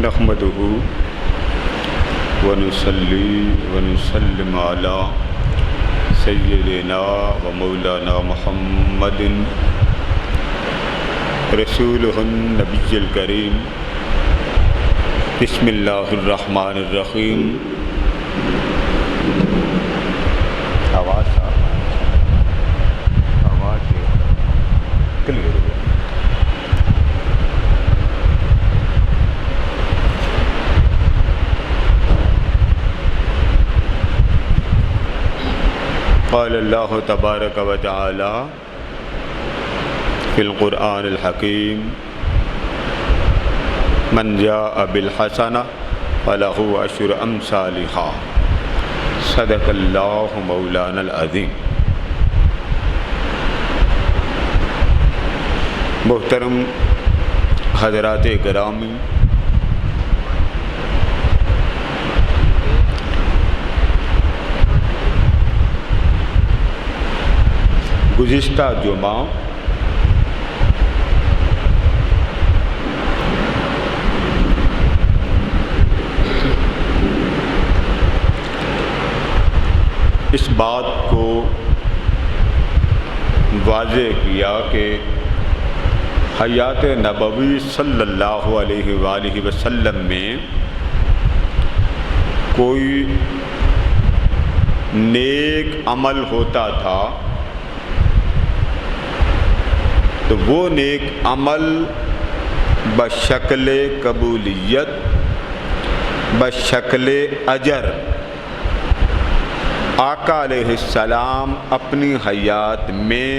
نحمده ونصلي ونسلم على سيدنا ومولانا محمد رسوله النبي الكريم بسم الله الرحمن الرحيم قال الله تبارك وتعالى في القرآن الحكيم من جاء بالحسنة فله عشر أمثالها صدق الله مولانا العظيم۔ محترم حضرات گرامی، گزشتہ جمعہ اس بات کو واضح کیا کہ حیات نبوی صلی اللہ علیہ وآلہ وسلم میں کوئی نیک عمل ہوتا تھا تو وہ نیک عمل بشکل قبولیت، بشکل اجر آقا علیہ السلام اپنی حیات میں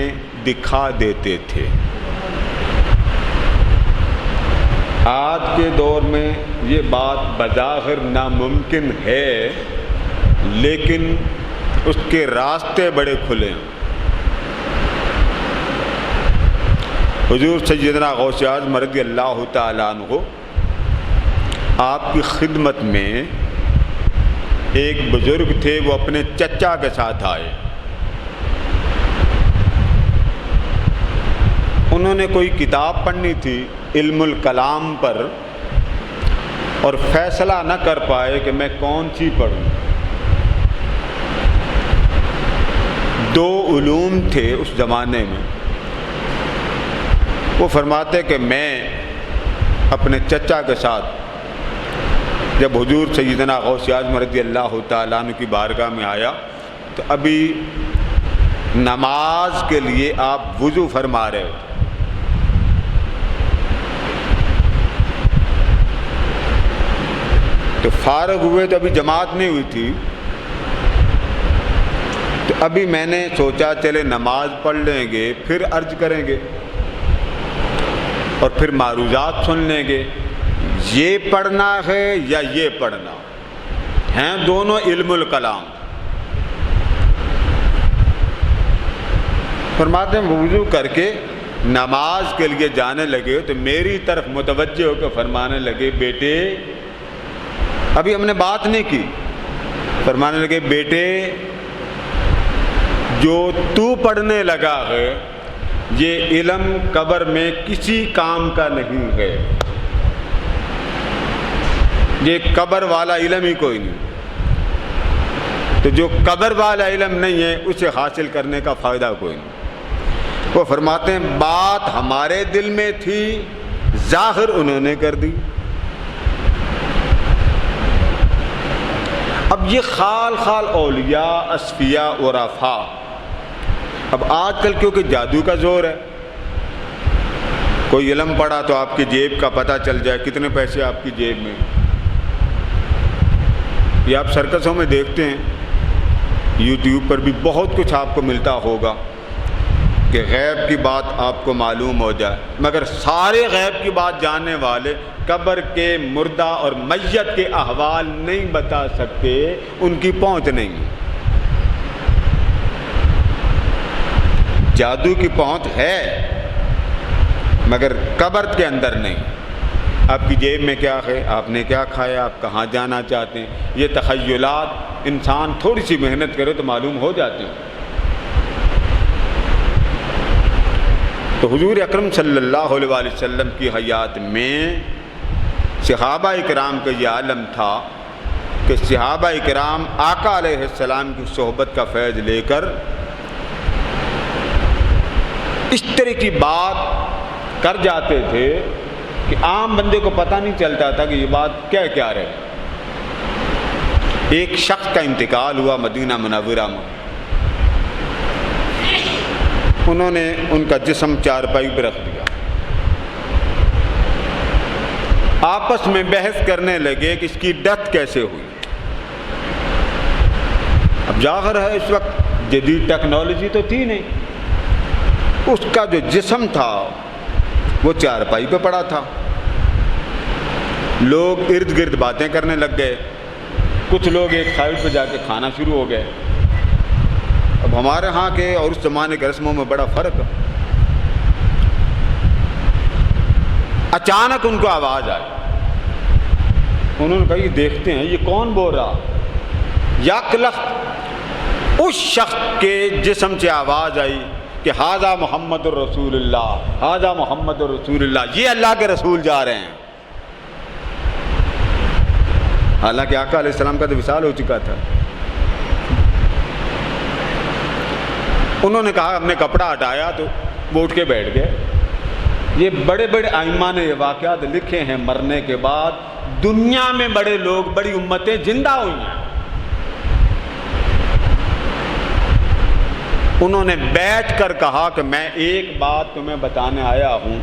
دکھا دیتے تھے۔ آج کے دور میں یہ بات بظاہر ناممکن ہے، لیکن اس کے راستے بڑے کھلے ہیں۔ حضور سیدنا غوث اعظم رضی اللہ تعالیٰ عنہ آپ کی خدمت میں ایک بزرگ تھے، وہ اپنے چچا کے ساتھ آئے۔ انہوں نے کوئی کتاب پڑھنی تھی علم الکلام پر، اور فیصلہ نہ کر پائے کہ میں کون سی پڑھوں۔ دو علوم تھے اس زمانے میں۔ وہ فرماتے کہ میں اپنے چچا کے ساتھ جب حضور سیدنا غوث اعظم رضی اللہ تعالیٰ عنہ کی بارگاہ میں آیا تو ابھی نماز کے لیے آپ وضو فرما رہے تھے۔ تو فارغ ہوئے تو ابھی جماعت نہیں ہوئی تھی، تو ابھی میں نے سوچا چلے نماز پڑھ لیں گے، پھر عرض کریں گے اور پھر معروضات سن لیں گے، یہ پڑھنا ہے یا یہ پڑھنا ہیں، دونوں علم الکلام۔ فرماتے ہیں وضو کر کے نماز کے لیے جانے لگے تو میری طرف متوجہ ہو کے فرمانے لگے بیٹے، ابھی ہم نے بات نہیں کی، فرمانے لگے بیٹے جو تو پڑھنے لگا ہے یہ علم قبر میں کسی کام کا نہیں ہے، یہ قبر والا علم ہی کوئی نہیں، تو جو قبر والا علم نہیں ہے اسے حاصل کرنے کا فائدہ کوئی نہیں۔ وہ فرماتے ہیں بات ہمارے دل میں تھی، ظاہر انہوں نے کر دی۔ اب یہ خال خال اولیاء، اصفیاء، عرفاء، اب آج کل کیونکہ جادو کا زور ہے، کوئی علم پڑھا تو آپ کی جیب کا پتہ چل جائے کتنے پیسے آپ کی جیب میں۔ یہ آپ سرکسوں میں دیکھتے ہیں، یوٹیوب پر بھی بہت کچھ آپ کو ملتا ہوگا کہ غیب کی بات آپ کو معلوم ہو جائے، مگر سارے غیب کی بات جاننے والے قبر کے مردہ اور میت کے احوال نہیں بتا سکتے، ان کی پہنچ نہیں۔ جادو کی پہنچ ہے مگر قبر کے اندر نہیں۔ آپ کی جیب میں کیا ہے، آپ نے کیا کھایا، آپ کہاں جانا چاہتے ہیں، یہ تخیلات انسان تھوڑی سی محنت کرے تو معلوم ہو جاتے ہیں۔ تو حضور اکرم صلی اللہ علیہ وسلم کی حیات میں صحابہ کرام کا یہ عالم تھا کہ صحابہ کرام آقا علیہ السلام کی صحبت کا فیض لے کر اس طرح کی بات کر جاتے تھے کہ عام بندے کو پتہ نہیں چلتا تھا کہ یہ بات کیا رہے۔ ایک شخص کا انتقال ہوا مدینہ منورہ میں، انہوں نے ان کا جسم چارپائی پہ رکھ دیا، آپس میں بحث کرنے لگے کہ اس کی ڈیتھ کیسے ہوئی۔ اب ظاہر ہے اس وقت جدید ٹیکنالوجی تو تھی نہیں، اس کا جو جسم تھا وہ چارپائی پہ پڑا تھا، لوگ ارد گرد باتیں کرنے لگ گئے، کچھ لوگ ایک سائڈ پہ جا کے کھانا شروع ہو گئے۔ اب ہمارے ہاں کے اور اس زمانے کے رسموں میں بڑا فرق ہے۔ اچانک ان کو آواز آئی، انہوں نے کہا یہ دیکھتے ہیں یہ کون بول رہا۔ یک لخت اس شخص کے جسم سے آواز آئی کہ ھذا محمد الرسول اللہ، ھذا محمد الرسول اللہ، یہ اللہ کے رسول جا رہے ہیں۔ حالانکہ آقا علیہ السلام کا تو وصال ہو چکا تھا۔ انہوں نے کہا ہم نے کپڑا ہٹایا تو وہ اٹھ کے بیٹھ گئے۔ یہ بڑے بڑے ائمہ نے یہ واقعات لکھے ہیں، مرنے کے بعد دنیا میں بڑے لوگ، بڑی امتیں زندہ ہوئی ہیں۔ انہوں نے بیٹھ کر کہا کہ میں ایک بات تمہیں بتانے آیا ہوں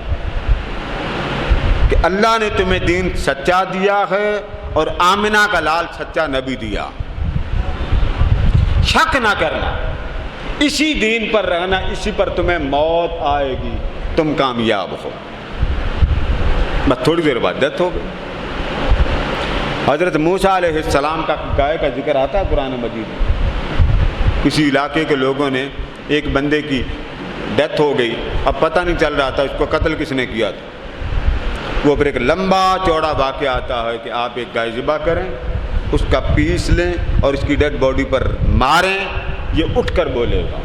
کہ اللہ نے تمہیں دین سچا دیا ہے اور آمنہ کا لال سچا نبی دیا، شک نہ کرنا، اسی دین پر رہنا، اسی پر تمہیں موت آئے گی، تم کامیاب ہو۔ بس تھوڑی دیر بعد ڈیتھ ہو گئی۔ حضرت موسیٰ علیہ السلام کا گائے کا ذکر آتا ہے قرآن مجید میں۔ کسی علاقے کے لوگوں نے ایک بندے کی ڈیتھ ہو گئی، اب پتہ نہیں چل رہا تھا اس کو قتل کس نے کیا تھا۔ وہ پھر ایک لمبا چوڑا واقعہ آتا ہے کہ آپ ایک گائے ذبح کریں، اس کا پیس لیں اور اس کی ڈیڈ باڈی پر ماریں، یہ اٹھ کر بولے گا۔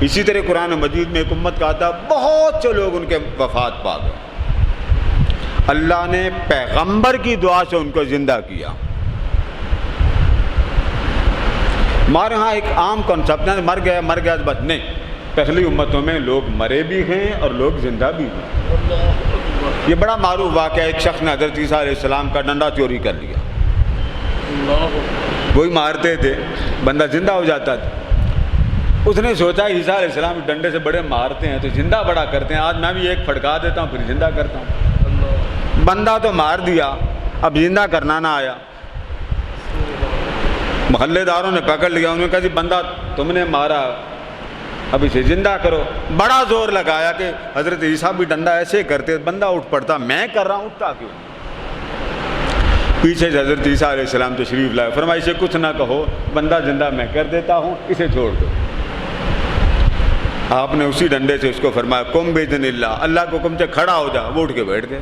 اسی طرح قرآن مجید میں ایک امت کا آتا ہے، بہت سے لوگ ان کے وفات پا گئے، اللہ نے پیغمبر کی دعا سے ان کو زندہ کیا۔ ہمارے ہاں ایک عام کنسپٹ ہے مر گیا بس، نہیں، پہلی امتوں میں لوگ مرے بھی ہیں اور لوگ زندہ بھی ہیں۔ یہ بڑا معروف واقعہ، ایک شخص نے حضرت عیسیٰ علیہ السلام کا ڈنڈا چوری کر لیا، وہی مارتے تھے، بندہ زندہ ہو جاتا تھا۔ اس نے سوچا عیسیٰ علیہ السلام ڈنڈے سے بڑے مارتے ہیں تو زندہ بڑا کرتے ہیں، آج میں بھی ایک پھڑکا دیتا ہوں پھر زندہ کرتا ہوں۔ بندہ تو مار دیا، اب زندہ کرنا نہ آیا۔ محلے داروں نے پکڑ لیا، انہوں نے کہا جی بندہ تم نے مارا، اب اسے زندہ کرو۔ بڑا زور لگایا کہ حضرت عیسیٰ بھی ڈنڈا ایسے کرتے، بندہ اٹھ پڑتا، میں کر رہا ہوں اٹھتا کیوں؟ پیچھے سے حضرت عیسیٰ علیہ السلام تشریف لائے، فرمایا اسے کچھ نہ کہو، بندہ زندہ میں کر دیتا ہوں، اسے چھوڑ دو۔ آپ نے اسی ڈنڈے سے اس کو فرمایا قم باذن اللہ، اللہ کو حکم سے کھڑا ہو جا، وہ اٹھ کے بیٹھ گیا۔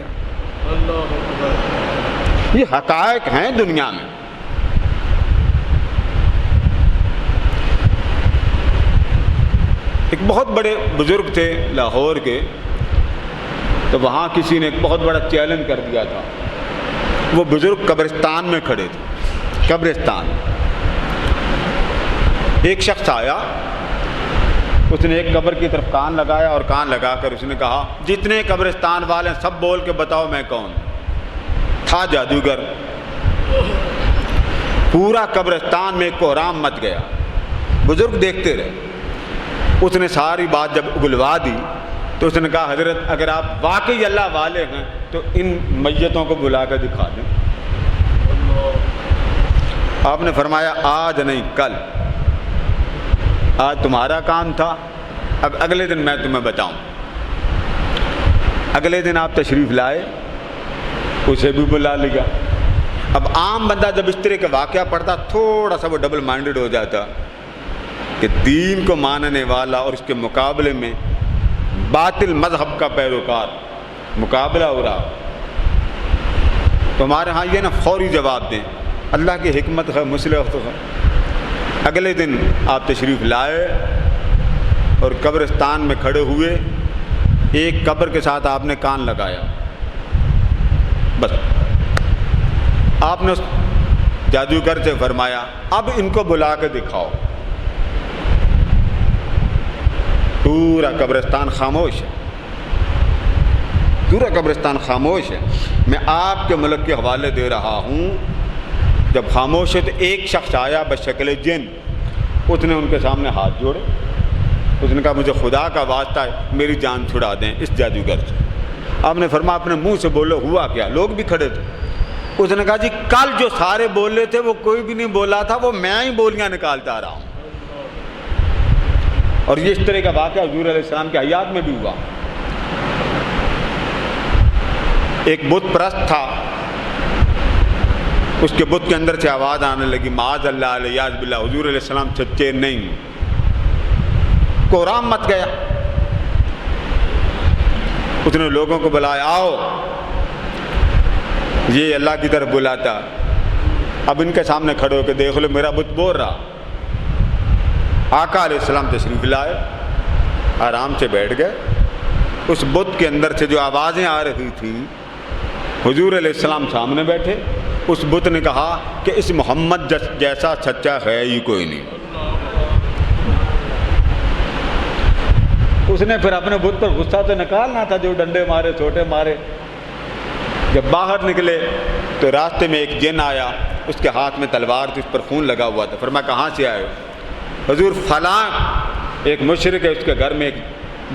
یہ حقائق ہیں دنیا میں۔ ایک بہت بڑے بزرگ تھے لاہور کے، تو وہاں کسی نے ایک بہت بڑا چیلنج کر دیا تھا۔ وہ بزرگ قبرستان میں کھڑے تھے، قبرستان۔ ایک شخص آیا، اس نے ایک قبر کی طرف کان لگایا اور کان لگا کر اس نے کہا جتنے قبرستان والے سب بول کے بتاؤ میں کون۔ تھا جادوگر۔ پورا قبرستان میں کوہرام مچ گیا، بزرگ دیکھتے رہے۔ اس نے ساری بات جب اگلوا دی تو اس نے کہا حضرت اگر آپ واقعی اللہ والے ہیں تو ان میتوں کو بلا کر دکھا دیں۔ آپ نے فرمایا آج نہیں کل، آج تمہارا کام تھا، اب اگلے دن میں تمہیں بتاؤں۔ اگلے دن آپ تشریف لائے، اسے بھی بلا لیا۔ اب عام بندہ جب اس طرح کے واقعہ پڑھتا تھوڑا سا وہ ڈبل مائنڈڈ ہو جاتا کہ دین کو ماننے والا اور اس کے مقابلے میں باطل مذہب کا پیروکار مقابلہ ہو رہا، تو ہمارے ہاں یہ نا فوری جواب دیں، اللہ کی حکمت ہے، مصلحت ہے۔ اگلے دن آپ تشریف لائے اور قبرستان میں کھڑے ہوئے، ایک قبر کے ساتھ آپ نے کان لگایا، بس آپ نے اس جادوگر سے فرمایا اب ان کو بلا کے دکھاؤ. پورا قبرستان خاموش ہے, پورا قبرستان خاموش ہے. میں آپ کے ملک کے حوالے دے رہا ہوں. جب خاموش ہے تو ایک شخص آیا بشکل جن, اس نے ان کے سامنے ہاتھ جوڑے. اس نے کہا مجھے خدا کا واسطہ ہے میری جان چھڑا دیں اس جادوگر سے. آپ نے فرمایا اپنے منہ سے بولو ہوا کیا؟ لوگ بھی کھڑے تھے. اس نے کہا جی کل جو سارے بول رہے تھے وہ کوئی بھی نہیں بولا تھا, وہ میں ہی بولیاں نکالتا آ رہا ہوں. اور یہ اس طرح کا واقعہ حضور علیہ السلام کی حیات میں بھی ہوا. ایک بت پرست تھا, اس کے بت کے اندر سے آواز آنے لگی معاذ اللہ علیہ باللہ, حضور علیہ السلام سچے نہیں. کوہرام مت گیا. اس نے لوگوں کو بلایا آؤ, یہ اللہ کی طرف بلاتا. اب ان کے سامنے کھڑے ہو کے دیکھ لو میرا بت بول رہا. آقا علیہ السلام تشریف لائے, آرام سے بیٹھ گئے. اس بت کے اندر سے جو آوازیں آ رہی تھیں, حضور علیہ السلام سامنے بیٹھے. اس بت نے کہا کہ اس محمد جیسا سچا ہے ہی کوئی نہیں. اس نے پھر اپنے بت پر غصہ تو نکالنا تھا, جو ڈنڈے مارے چھوٹے مارے. جب باہر نکلے تو راستے میں ایک جن آیا, اس کے ہاتھ میں تلوار تھی, اس پر خون لگا ہوا تھا. فرمایا کہاں سے آئے ہو؟ حضور فلاں ایک مشرک ہے, اس کے گھر میں ایک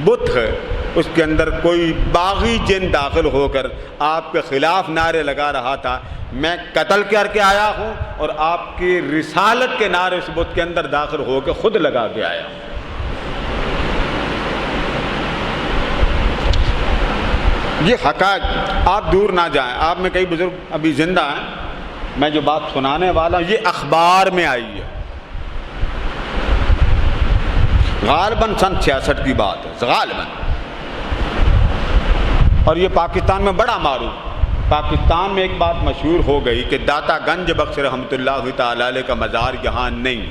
بت ہے, اس کے اندر کوئی باغی جن داخل ہو کر آپ کے خلاف نعرے لگا رہا تھا. میں قتل کر کے آیا ہوں اور آپ کی رسالت کے نعرے اس بت کے اندر داخل ہو کے خود لگا کے آیا ہوں. یہ حقائق, آپ دور نہ جائیں. آپ میں کئی بزرگ ابھی زندہ ہیں, میں جو بات سنانے والا ہوں یہ اخبار میں آئی ہے, غالباً سن 66 کی بات ہے غالباً. اور یہ پاکستان میں بڑا معروف. پاکستان میں ایک بات مشہور ہو گئی کہ داتا گنج بخش رحمۃ اللہ تعالی علیہ کا مزار یہاں نہیں.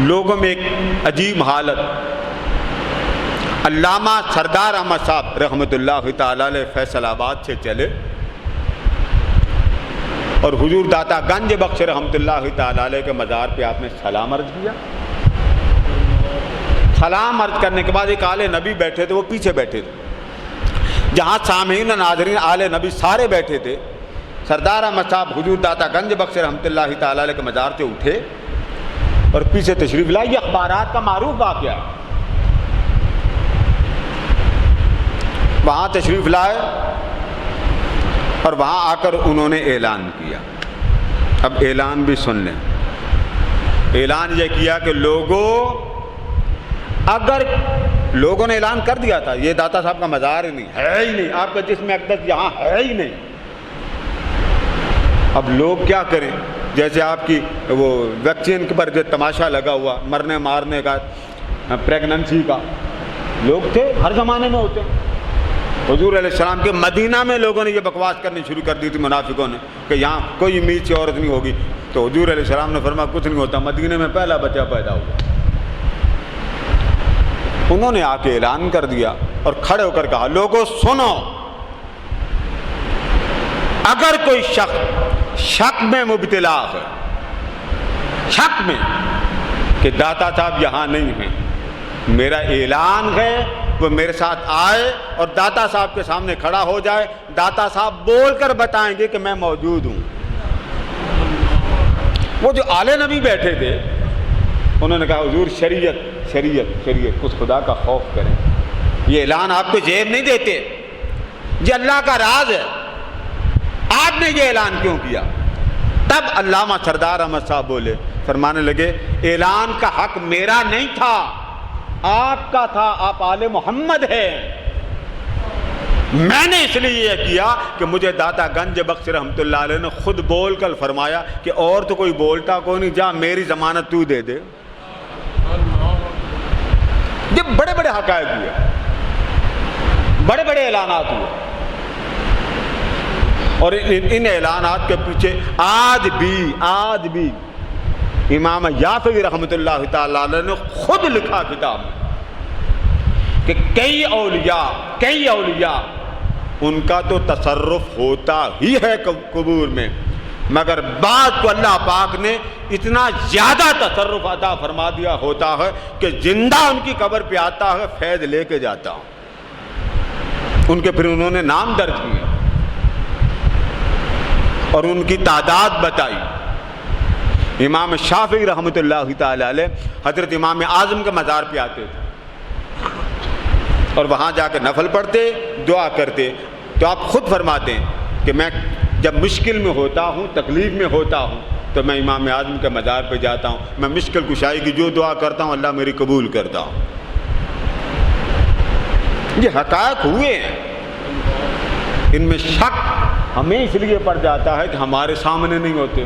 لوگوں میں ایک عجیب حالت. علامہ سردار احمد صاحب رحمۃ اللہ تعالی علیہ فیصل آباد سے چلے اور حضور داتا گنج بخش رحمۃ اللہ تعالی علیہ کے مزار پہ آپ نے سلام عرض کیا. سلام عرض کرنے کے بعد ایک آل نبی بیٹھے تھے, وہ پیچھے بیٹھے تھے. جہاں سامعین ناظرین آل نبی سارے بیٹھے تھے, سردار احمد صاحب حضور داتا گنج بخش رحمۃ اللہ تعالی علیہ کے مزار سے اٹھے اور پیچھے تشریف لائے. یہ اخبارات کا معروف واقعہ ہے. وہاں تشریف لائے اور وہاں آ کر انہوں نے اعلان کیا. اب اعلان بھی سن لیں. اعلان یہ کیا کہ لوگوں, اگر لوگوں نے اعلان کر دیا تھا یہ داتا صاحب کا مزار ہی نہیں ہے, ہی نہیں, آپ کا جسم اقدس یہاں ہے ہی نہیں. اب لوگ کیا کریں؟ جیسے آپ کی وہ ویکسین پر جو تماشا لگا ہوا مرنے مارنے کا, پریگننسی کا, لوگ تھے ہر زمانے میں ہوتے. حضور علیہ السلام کے مدینہ میں لوگوں نے یہ بکواس کرنی شروع کر دی تھی منافقوں نے کہ یہاں کوئی امید سے عورت نہیں ہوگی. تو حضور علیہ السلام نے فرمایا کچھ نہیں ہوتا, مدینہ میں پہلا بچہ پیدا ہوا. انہوں نے آ کے اعلان کر دیا اور کھڑے ہو کر کہا لوگوں سنو, اگر کوئی شخص شک میں مبتلا ہے, شک میں کہ داتا صاحب یہاں نہیں ہیں, میرا اعلان ہے وہ میرے ساتھ آئے اور داتا صاحب کے سامنے کھڑا ہو جائے. داتا صاحب بول کر بتائیں گے کہ میں موجود ہوں. وہ جو آل نبی بیٹھے تھے انہوں نے کہا حضور شریعت شریعت شریعت, کچھ خدا کا خوف کریں. یہ اعلان آپ کو زیب نہیں دیتے, یہ اللہ کا راز ہے. آپ نے یہ اعلان کیوں کیا؟ تب علامہ سردار احمد صاحب بولے, فرمانے لگے اعلان کا حق میرا نہیں تھا, آپ کا تھا. آپ آل محمد ہیں. میں نے اس لیے یہ کیا کہ مجھے داتا گنج بخش رحمۃ اللہ علیہ نے خود بول کر فرمایا کہ اور تو کوئی بولتا کوئی نہیں, جا میری ضمانت تو دے دے. یہ بڑے بڑے حقائق ہوئے, بڑے بڑے اعلانات ہوئے. اور ان اعلانات کے پیچھے آج بھی امام یافعی رحمۃ اللہ تعالی علیہ نے خود لکھا کتاب کہ کئی اولیاء ان کا تو تصرف ہوتا ہی ہے قبور میں، مگر بعض کو اللہ پاک نے اتنا زیادہ تصرف عطا فرما دیا ہوتا ہے کہ زندہ ان کی قبر پہ آتا ہے، فیض لے کے جاتا ہوں ان کے، پھر انہوں نے نام درج کیے اور ان کی تعداد بتائی۔ امام شافعی رحمۃ اللہ تعالی علیہ حضرت امام اعظم کے مزار پہ آتے تھے اور وہاں جا کے نفل پڑھتے، دعا کرتے۔ تو آپ خود فرماتے ہیں کہ میں جب مشکل میں ہوتا ہوں، تکلیف میں ہوتا ہوں، تو میں امام اعظم کے مزار پہ جاتا ہوں، میں مشکل کشائی کی جو دعا کرتا ہوں اللہ میری قبول کرتا ہوں۔ یہ حقائق ہوئے ہیں، ان میں شک ہمیں اس لیے پڑ جاتا ہے کہ ہمارے سامنے نہیں ہوتے۔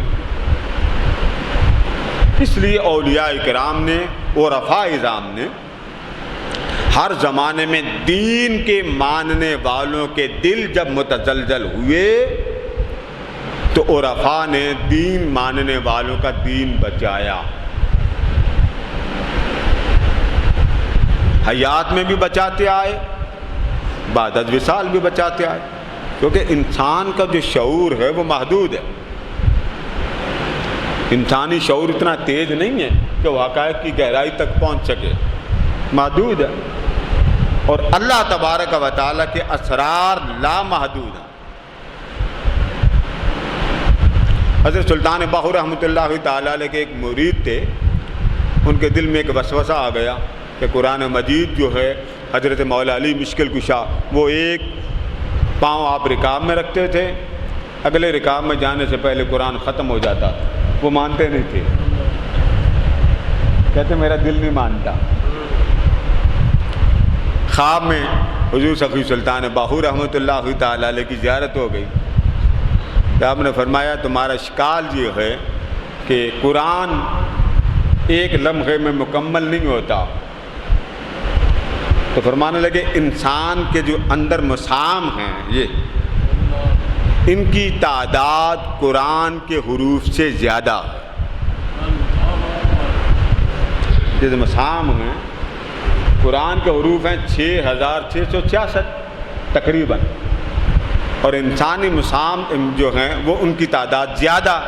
اس لیے اولیاء کرام نے اور عرفاء اعظام نے ہر زمانے میں دین کے ماننے والوں کے دل جب متزلزل ہوئے تو عرفاء نے دین ماننے والوں کا دین بچایا، حیات میں بھی بچاتے آئے، بعد از وصال بھی بچاتے آئے، کیونکہ انسان کا جو شعور ہے وہ محدود ہے۔ انسانی شعور اتنا تیز نہیں ہے کہ وہ حقائق کی گہرائی تک پہنچ سکے، محدود ہے، اور اللہ تبارک و تعالیٰ کے اسرار لامحدود ہیں۔ حضرت سلطان باہو رحمۃ اللہ تعالیٰ علیہ کے ایک مرید تھے، ان کے دل میں ایک وسوسہ آ گیا کہ قرآن مجید جو ہے حضرت مولا علی مشکل کشا، وہ ایک پاؤں آپ رکاب میں رکھتے تھے، اگلے رکاب میں جانے سے پہلے قرآن ختم ہو جاتا، وہ مانتے نہیں تھے، کہتے میرا دل نہیں مانتا۔ خواب میں حضور سخی سلطان باہو رحمۃ اللہ تعالیٰ علیہ کی زیارت ہو گئی، تو آپ نے فرمایا تمہارا اشکال یہ ہے کہ قرآن ایک لمحے میں مکمل نہیں ہوتا۔ تو فرمانے لگے انسان کے جو اندر مسام ہیں، یہ ان کی تعداد قرآن کے حروف سے زیادہ ہے۔ جو مسام ہیں قرآن کے حروف ہیں 6666 تقریباً، اور انسانی مسام جو ہیں وہ ان کی تعداد زیادہ۔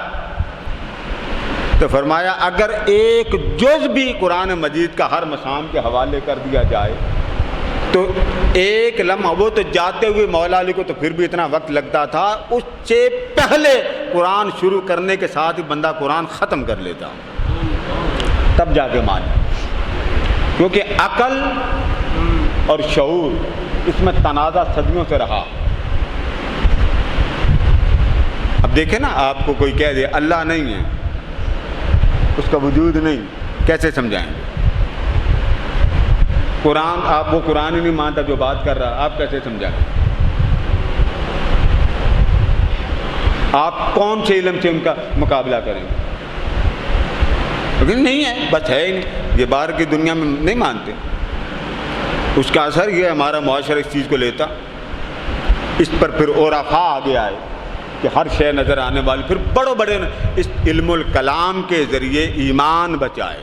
تو فرمایا اگر ایک جز بھی قرآن مجید کا ہر مسام کے حوالے کر دیا جائے تو ایک لمحہ، وہ تو جاتے ہوئے مولا علی کو تو پھر بھی اتنا وقت لگتا تھا، اس سے پہلے قرآن شروع کرنے کے ساتھ ہی بندہ قرآن ختم کر لیتا، تب جا کے مانے، کیونکہ عقل اور شعور اس میں تنازع صدیوں سے رہا۔ اب دیکھیں نا، آپ کو کوئی کہہ دے اللہ نہیں ہے، اس کا وجود نہیں، کیسے سمجھائیں گے؟ قرآن، آپ وہ قرآن ہی نہیں مانتا جو بات کر رہا، آپ کیسے سمجھائیں؟ آپ کون سے علم سے ان کا مقابلہ کریں گے؟ لیکن نہیں ہے، بس ہے ہی نہیں، یہ باہر کی دنیا میں نہیں مانتے۔ اس کا اثر یہ ہمارا معاشرہ اس چیز کو لیتا، اس پر پھر عرفاء آگے آئے کہ ہر شے نظر آنے والی، پھر بڑے بڑے اس علم الکلام کے ذریعے ایمان بچائے،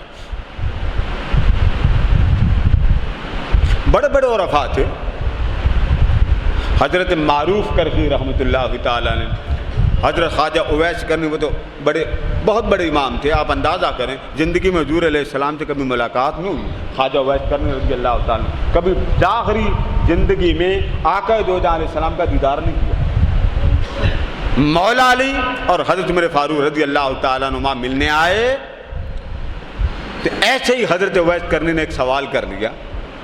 بڑے بڑے عرفاء تھے۔ حضرت معروف کرخی رحمۃ اللہ تعالیٰ نے، حضرت خواجہ اویس کرنی، وہ تو بہت بڑے امام تھے، آپ اندازہ کریں زندگی میں حضور علیہ السلام سے کبھی ملاقات نہیں ہوئی، خواجہ اویس کرنی رضی اللہ تعالیٰ نے کبھی آخری زندگی میں آقا دو جہاں علیہ السلام کا دیدار نہیں کیا۔ مولا علی اور حضرت عمر فاروق رضی اللہ تعالیٰ عنہ ملنے آئے تو ایسے ہی حضرت اویس کرنی نے ایک سوال کر لیا،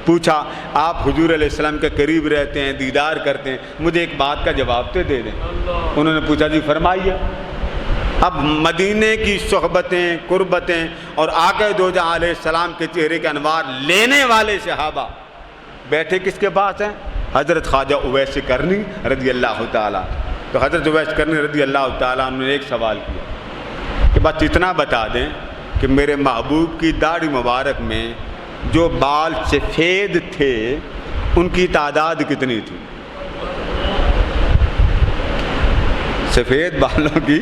پوچھا آپ حضور علیہ السلام کے قریب رہتے ہیں، دیدار کرتے ہیں، مجھے ایک بات کا جواب تو دے دیں۔ انہوں نے پوچھا جی فرمائیے۔ اب مدینے کی صحبتیں، قربتیں اور آقا دو جہاں علیہ السلام کے چہرے کے انوار لینے والے صحابہ بیٹھے کس کے پاس ہیں؟ حضرت خواجہ اویس کرنی رضی اللہ تعالیٰ۔ تو حضرت اویس کرنی رضی اللہ تعالیٰ انہوں نے ایک سوال کیا کہ بس اتنا بتا دیں کہ میرے محبوب کی داڑھی مبارک میں جو بال سفید تھے ان کی تعداد کتنی تھی؟ سفید بالوں کی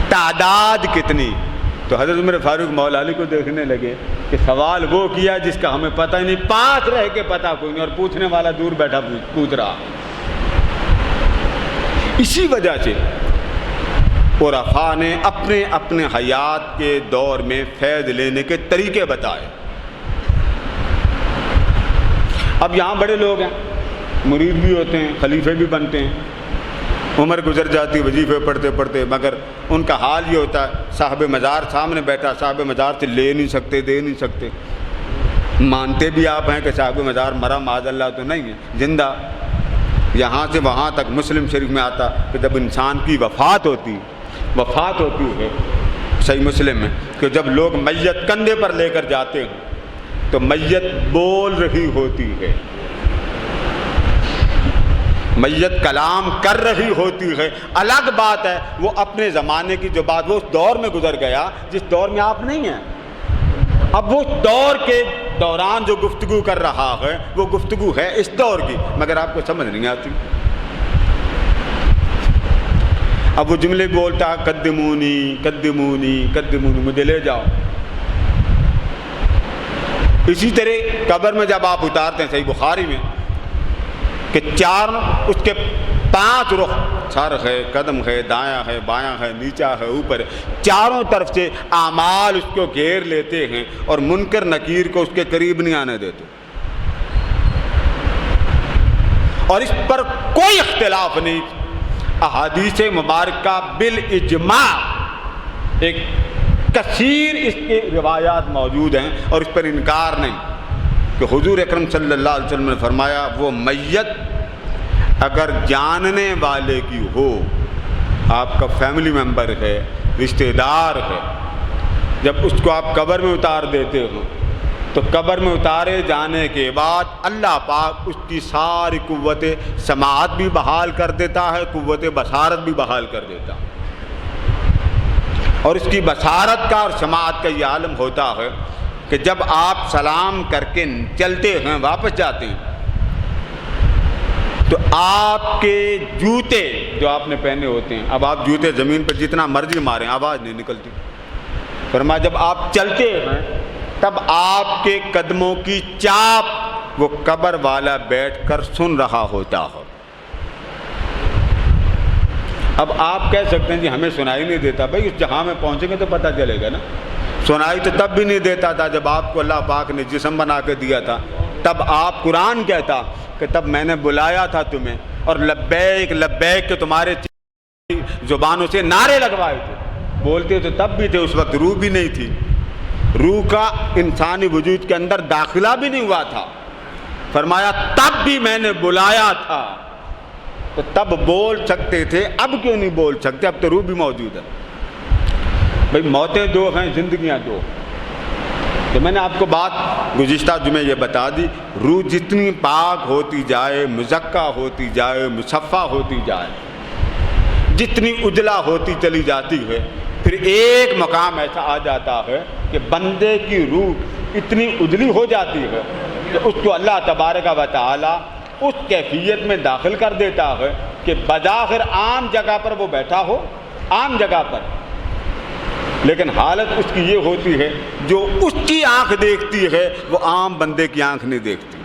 تعداد کتنی؟ تو حضرت عمر فاروق مولا علی کو دیکھنے لگے کہ سوال وہ کیا جس کا ہمیں پتہ ہی نہیں، پاس رہ کے پتہ کوئی نہیں، اور پوچھنے والا دور بیٹھا پوچھ رہا۔ اسی وجہ سے عرفاء نے اپنے اپنے حیات کے دور میں فیض لینے کے طریقے بتائے۔ اب یہاں بڑے لوگ ہیں، مرید بھی ہوتے ہیں، خلیفے بھی بنتے ہیں، عمر گزر جاتی وظیفے پڑھتے پڑھتے، مگر ان کا حال یہ ہوتا ہے صاحب مزار سامنے بیٹھا، صاحب مزار سے لے نہیں سکتے، دے نہیں سکتے۔ مانتے بھی آپ ہیں کہ صاحب مزار مرا معاذ اللہ تو نہیں ہے، زندہ۔ یہاں سے وہاں تک مسلم شریف میں آتا کہ جب انسان کی وفات ہوتی ہے، صحیح مسلم میں، کہ جب لوگ میت کندھے پر لے کر جاتے ہیں تو میت بول رہی ہوتی ہے، میت کلام کر رہی ہوتی ہے۔ الگ بات ہے وہ اپنے زمانے کی جو بات، وہ اس دور میں گزر گیا جس دور میں آپ نہیں ہیں۔ اب وہ دور کے دوران جو گفتگو کر رہا ہے وہ گفتگو ہے اس دور کی، مگر آپ کو سمجھ نہیں آتی۔ اب وہ جملے بولتا قدمونی قدمونی قدمونی، مجھے لے جاؤ۔ اسی طرح قبر میں جب آپ اتارتے ہیں، صحیح بخاری میں، کہ چار اس کے 5 رخ، سر ہے، قدم ہے، دایاں ہے، بایاں ہے، نیچا ہے، اوپر ہے، چاروں طرف سے اعمال اس کو گھیر لیتے ہیں اور منکر نکیر کو اس کے قریب نہیں آنے دیتے۔ اور اس پر کوئی اختلاف نہیں، احادیث مبارکہ بالاجماع ایک کثیر اس کے روایات موجود ہیں اور اس پر انکار نہیں، کہ حضور اکرم صلی اللہ علیہ وسلم نے فرمایا وہ میت اگر جاننے والے کی ہو، آپ کا فیملی ممبر ہے، رشتہ دار ہے، جب اس کو آپ قبر میں اتار دیتے ہو تو قبر میں اتارے جانے کے بعد اللہ پاک اس کی ساری قوت سماعت بھی بحال کر دیتا ہے، قوت بصارت بھی بحال کر دیتا ہے۔ اور اس کی بصارت کا اور سماعت کا یہ عالم ہوتا ہے کہ جب آپ سلام کر کے چلتے ہیں، واپس جاتے ہیں، تو آپ کے جوتے جو آپ نے پہنے ہوتے ہیں، اب آپ جوتے زمین پر جتنا مرضی ماریں آواز نہیں نکلتی، فرمایا جب آپ چلتے ہیں تب آپ کے قدموں کی چاپ وہ قبر والا بیٹھ کر سن رہا ہوتا ہے۔ اب آپ کہہ سکتے ہیں جی ہمیں سنائی نہیں دیتا، بھائی اس جہاں میں پہنچیں گے تو پتہ چلے گا نا۔ سنائی تو تب بھی نہیں دیتا تھا جب آپ کو اللہ پاک نے جسم بنا کے دیا تھا، تب آپ قرآن کہتا کہ تب میں نے بلایا تھا تمہیں اور لبیک لبیک کے تمہارے زبانوں سے نعرے لگوائے تھے، بولتے تو تب بھی تھے، اس وقت روح بھی نہیں تھی، روح کا انسانی وجود کے اندر داخلہ بھی نہیں ہوا تھا۔ فرمایا تب بھی میں نے بلایا تھا، تو تب بول سکتے تھے، اب کیوں نہیں بول سکتے؟ اب تو روح بھی موجود ہے۔ بھئی موتیں دو ہیں، زندگیاں دو۔ تو میں نے آپ کو بات گزشتہ جمعے یہ بتا دی، روح جتنی پاک ہوتی جائے، مزکہ ہوتی جائے، مصفہ ہوتی جائے، جتنی اجلا ہوتی چلی جاتی ہے، پھر ایک مقام ایسا آ جاتا ہے کہ بندے کی روح اتنی اجلی ہو جاتی ہے کہ اس کو اللہ تبارک و تعالی اس کیفیت میں داخل کر دیتا ہے کہ بظاہر عام جگہ پر وہ بیٹھا ہو، عام جگہ پر، لیکن حالت اس کی یہ ہوتی ہے جو اس کی آنکھ دیکھتی ہے وہ عام بندے کی آنکھ نہیں دیکھتی۔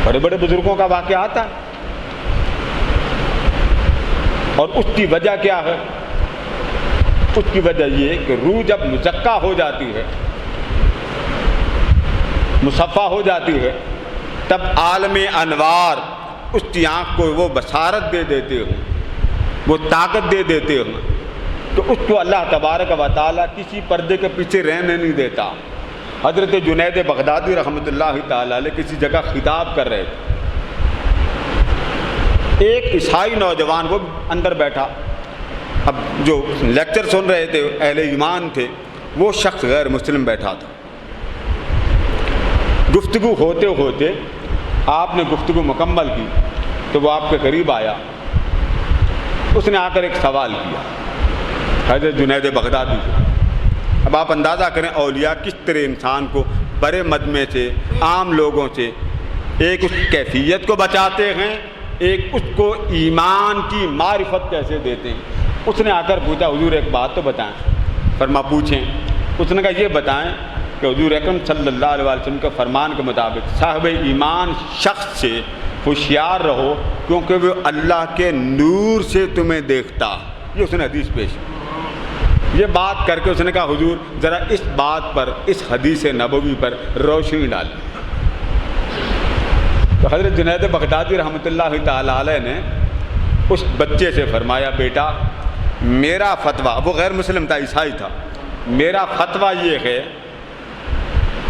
بڑے بڑے بزرگوں کا واقعہ آتا ہے، اور اس کی وجہ کیا ہے؟ اس کی وجہ یہ کہ روح جب مزکہ ہو جاتی ہے، مصفہ ہو جاتی ہے، تب عالم انوار اس کی آنکھ کو وہ بصارت دے دیتے ہوں، وہ طاقت دے دیتے ہوں، تو اس کو اللہ تبارک و تعالیٰ کسی پردے کے پیچھے رہنے نہیں دیتا۔ حضرت جنید بغدادی رحمۃ اللہ تعالیٰ علیہ کسی جگہ خطاب کر رہے تھے، ایک عیسائی نوجوان وہ اندر بیٹھا، اب جو لیکچر سن رہے تھے اہل ایمان تھے، وہ شخص غیر مسلم بیٹھا تھا۔ گفتگو ہوتے ہوتے آپ نے گفتگو مکمل کی تو وہ آپ کے قریب آیا، اس نے آ کر ایک سوال کیا حضرت جنید بغدادی سے۔ اب آپ اندازہ کریں اولیاء کس طرح انسان کو بڑے مجمع سے، عام لوگوں سے، ایک اس کیفیت کو بچاتے ہیں، ایک اس کو ایمان کی معرفت کیسے دیتے ہیں۔ اس نے آ کر پوچھا حضور ایک بات تو بتائیں۔ فرما پوچھیں۔ اس نے کہا یہ بتائیں کہ حضور اکرم صلی اللہ علیہ وسلم کے فرمان کے مطابق صاحب ایمان شخص سے ہوشیار رہو کیونکہ وہ اللہ کے نور سے تمہیں دیکھتا. یہ اس نے حدیث پیش کی. یہ بات کر کے اس نے کہا حضور ذرا اس بات پر، اس حدیث نبوی پر روشنی ڈالیں. تو حضرت جنید بغدادی رحمۃ اللہ تعالیٰ علیہ نے اس بچے سے فرمایا بیٹا میرا فتویٰ، وہ غیر مسلم تھا، عیسائی تھا، میرا فتویٰ یہ ہے،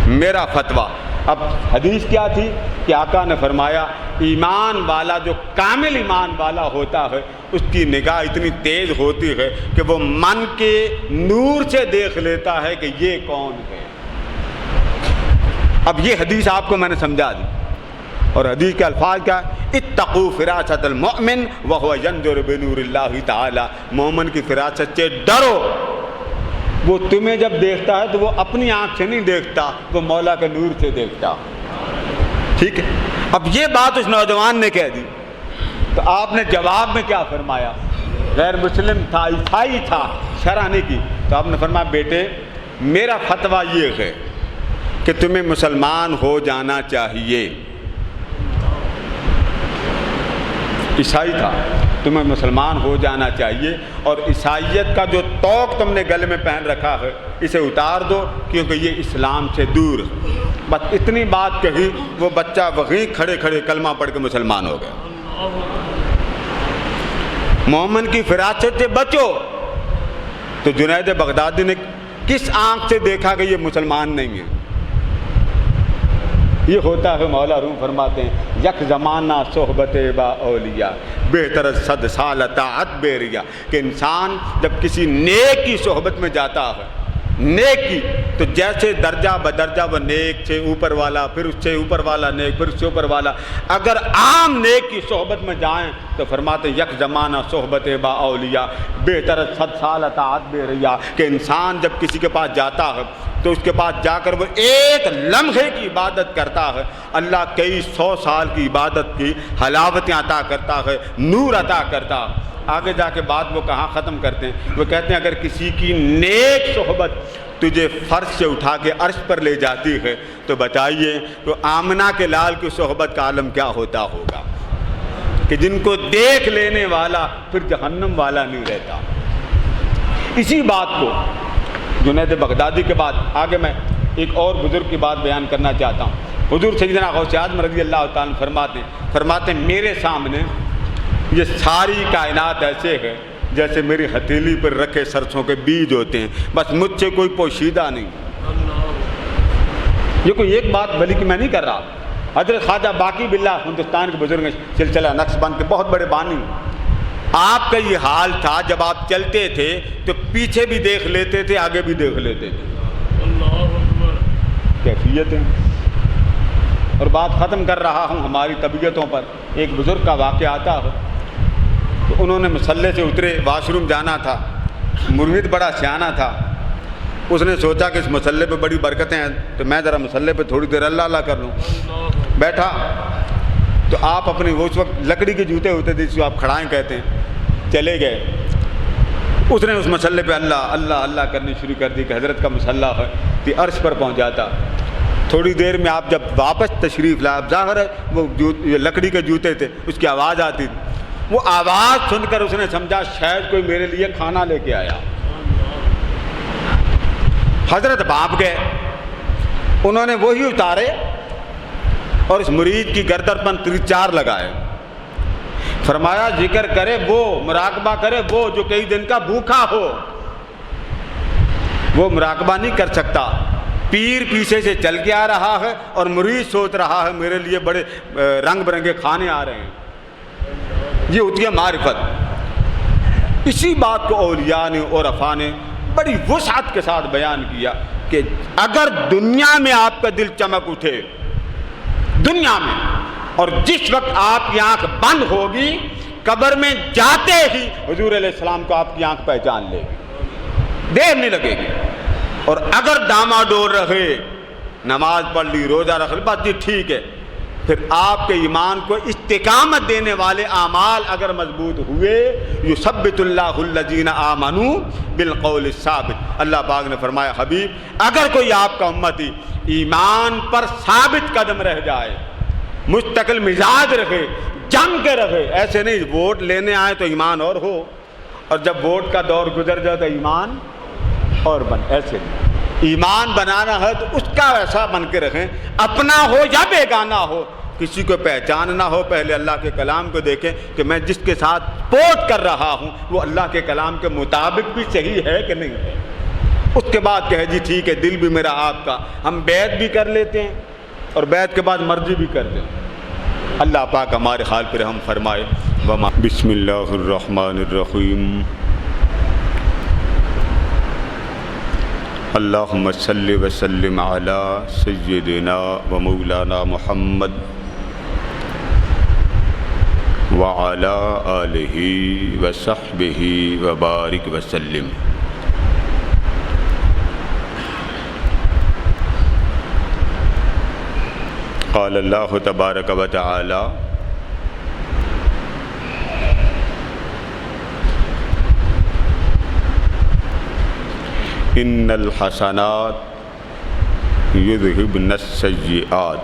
میرا فتویٰ. اب حدیث کیا تھی کہ آقا نے فرمایا ایمان والا جو کامل ایمان والا ہوتا ہے اس کی نگاہ اتنی تیز ہوتی ہے کہ وہ من کے نور سے دیکھ لیتا ہے کہ یہ کون ہے. اب یہ حدیث آپ کو میں نے سمجھا دی، اور حدیث کے الفاظ کیا؟ اتقوا فراست المؤمن وهو ينظر بنور اللہ تعالی. مومن کی فراست سے ڈرو، وہ تمہیں جب دیکھتا ہے تو وہ اپنی آنکھ سے نہیں دیکھتا، وہ مولا کے نور سے دیکھتا. ٹھیک ہے. اب یہ بات اس نوجوان نے کہہ دی تو آپ نے جواب میں کیا فرمایا؟ غیر مسلم تھا، عیسائی تھا، شرح نہیں کی. تو آپ نے فرمایا بیٹے میرا فتویٰ یہ ہے کہ تمہیں مسلمان ہو جانا چاہیے. عیسائی تھا، تمہیں مسلمان ہو جانا چاہیے، اور عیسائیت کا جو توق تم نے گلے میں پہن رکھا ہے اسے اتار دو کیونکہ یہ اسلام سے دور ہے. بس اتنی بات کہی، وہ بچہ وہیں کھڑے کھڑے کلمہ پڑھ کے مسلمان ہو گیا. مومن کی فراست سے بچو. تو جنید بغدادی نے کس آنکھ سے دیکھا کہ یہ مسلمان نہیں ہے؟ یہ ہوتا ہے، مولا روم فرماتے ہیں یک زمانہ صحبت با اولیاء بہتر صد سال طاعت بیریا. کہ انسان جب کسی نیک کی صحبت میں جاتا ہے، نیک کی، تو جیسے درجہ بدرجہ وہ نیک سے اوپر والا، پھر اس سے اوپر والا نیک، پھر اس سے اوپر والا. اگر عام نیک کی صحبت میں جائیں تو فرماتے ہیں یک زمانہ صحبت با اولیاء بہتر صد سال طاعت بیریا. کہ انسان جب کسی کے پاس جاتا ہے تو اس کے پاس جا کر وہ ایک لمحے کی عبادت کرتا ہے، اللہ کئی 100 سال کی عبادت کی حلاوتیں عطا کرتا ہے، نور عطا کرتا ہے. آگے جا کے بات وہ کہاں ختم کرتے ہیں؟ وہ کہتے ہیں اگر کسی کی نیک صحبت تجھے فرش سے اٹھا کے عرش پر لے جاتی ہے تو بتائیے تو آمنہ کے لال کی صحبت کا عالم کیا ہوتا ہوگا، کہ جن کو دیکھ لینے والا پھر جہنم والا نہیں رہتا. اسی بات کو جنید بغدادی کے بعد آگے میں ایک اور بزرگ کی بات بیان کرنا چاہتا ہوں. حضور سیدنا غوث اعظم رضی اللہ تعالیٰ فرماتے ہیں میرے سامنے یہ ساری کائنات ایسے ہے جیسے میری ہتھیلی پر رکھے سرسوں کے بیج ہوتے ہیں، بس مجھ سے کوئی پوشیدہ نہیں. یہ کوئی ایک بات بھلی کہ میں نہیں کر رہا. حضرت خواجہ باقی باللہ ہندوستان کے بزرگ سلسلہ نقش بند کے بہت بڑے بانی، آپ کا یہ حال تھا جب آپ چلتے تھے تو پیچھے بھی دیکھ لیتے تھے، آگے بھی دیکھ لیتے تھے. کیفیت ہے. اور بات ختم کر رہا ہوں ہماری طبیعتوں پر. ایک بزرگ کا واقعہ آتا ہے، تو انہوں نے مصلے سے اترے، واش روم جانا تھا. مرید بڑا سیانہ تھا، اس نے سوچا کہ اس مصلے پہ بڑی برکتیں ہیں تو میں ذرا مصلے پہ تھوڑی دیر اللہ اللہ کر لوں. بیٹھا تو آپ اپنی وہ اس وقت لکڑی کے جوتے ہوتے تھے جس کو آپ کھڑائیں کہتے ہیں، چلے گئے. اس نے اس مصلے پہ اللہ اللہ اللہ کرنی شروع کر دی کہ حضرت کا مصلہ ہے کہ عرش پر پہنچ جاتا. تھوڑی دیر میں آپ جب واپس تشریف لائے، ظاہر ہے وہ لکڑی کے جوتے تھے، اس کی آواز آتی تھی. وہ آواز سن کر اس نے سمجھا شاید کوئی میرے لیے کھانا لے کے آیا. حضرت بھاپ گئے، انہوں نے وہی اتارے اور اس مرید کی گردن پر 3-4 لگائے. فرمایا ذکر کرے وہ، مراقبہ کرے وہ جو کئی دن کا بھوکا ہو. وہ مراقبہ نہیں کر سکتا، پیر پیچھے سے چل کے آ رہا ہے اور مرید سوچ رہا ہے میرے لیے بڑے رنگ برنگے کھانے آ رہے ہیں. یہ ہوتی ہے معرفت. اسی بات کو اولیاء نے اور عرفاء نے بڑی وسعت کے ساتھ بیان کیا کہ اگر دنیا میں آپ کا دل چمک اٹھے، دنیا میں، اور جس وقت آپ کی آنکھ بند ہوگی قبر میں جاتے ہی حضور علیہ السلام کو آپ کی آنکھ پہچان لے گی، دیر نہیں لگے گی. اور اگر ڈاما ڈول رہے، نماز پڑھ لی، روزہ رکھ لی، بات جی ٹھیک ہے، پھر آپ کے ایمان کو استقامت دینے والے اعمال اگر مضبوط ہوئے، یثبت اللہ الذین آمنوا بالقول الثابت، اللہ پاک نے فرمایا حبیب اگر کوئی آپ کا امتی ایمان پر ثابت قدم رہ جائے، مستقل مزاج رکھے، جم کے رکھے، ایسے نہیں ووٹ لینے آئے تو ایمان اور ہو اور جب ووٹ کا دور گزر جائے تو ایمان اور بن، ایسے نہیں، ایمان بنانا ہے تو اس کا ایسا بن کے رکھیں، اپنا ہو یا بیگانہ ہو، کسی کو پہچاننا ہو پہلے اللہ کے کلام کو دیکھیں کہ میں جس کے ساتھ پوٹ کر رہا ہوں وہ اللہ کے کلام کے مطابق بھی صحیح ہے کہ نہیں ہے، اس کے بعد کہے جی ٹھیک ہے دل بھی میرا آپ کا، ہم بیعت بھی کر لیتے ہیں اور بیعت کے بعد مرضی بھی کرتے ہیں۔ اللہ پاک ہمارے حال پر رحم فرمائے۔ بسم اللہ الرحمن الرحیم، اللہم صلی وسلم علی سیدنا و مولانا محمد وعلی آلہ وصحبہ وبارک وسلم۔ قال اللہ تبارک و تعالی ان الحسنات یذہبن السیئات،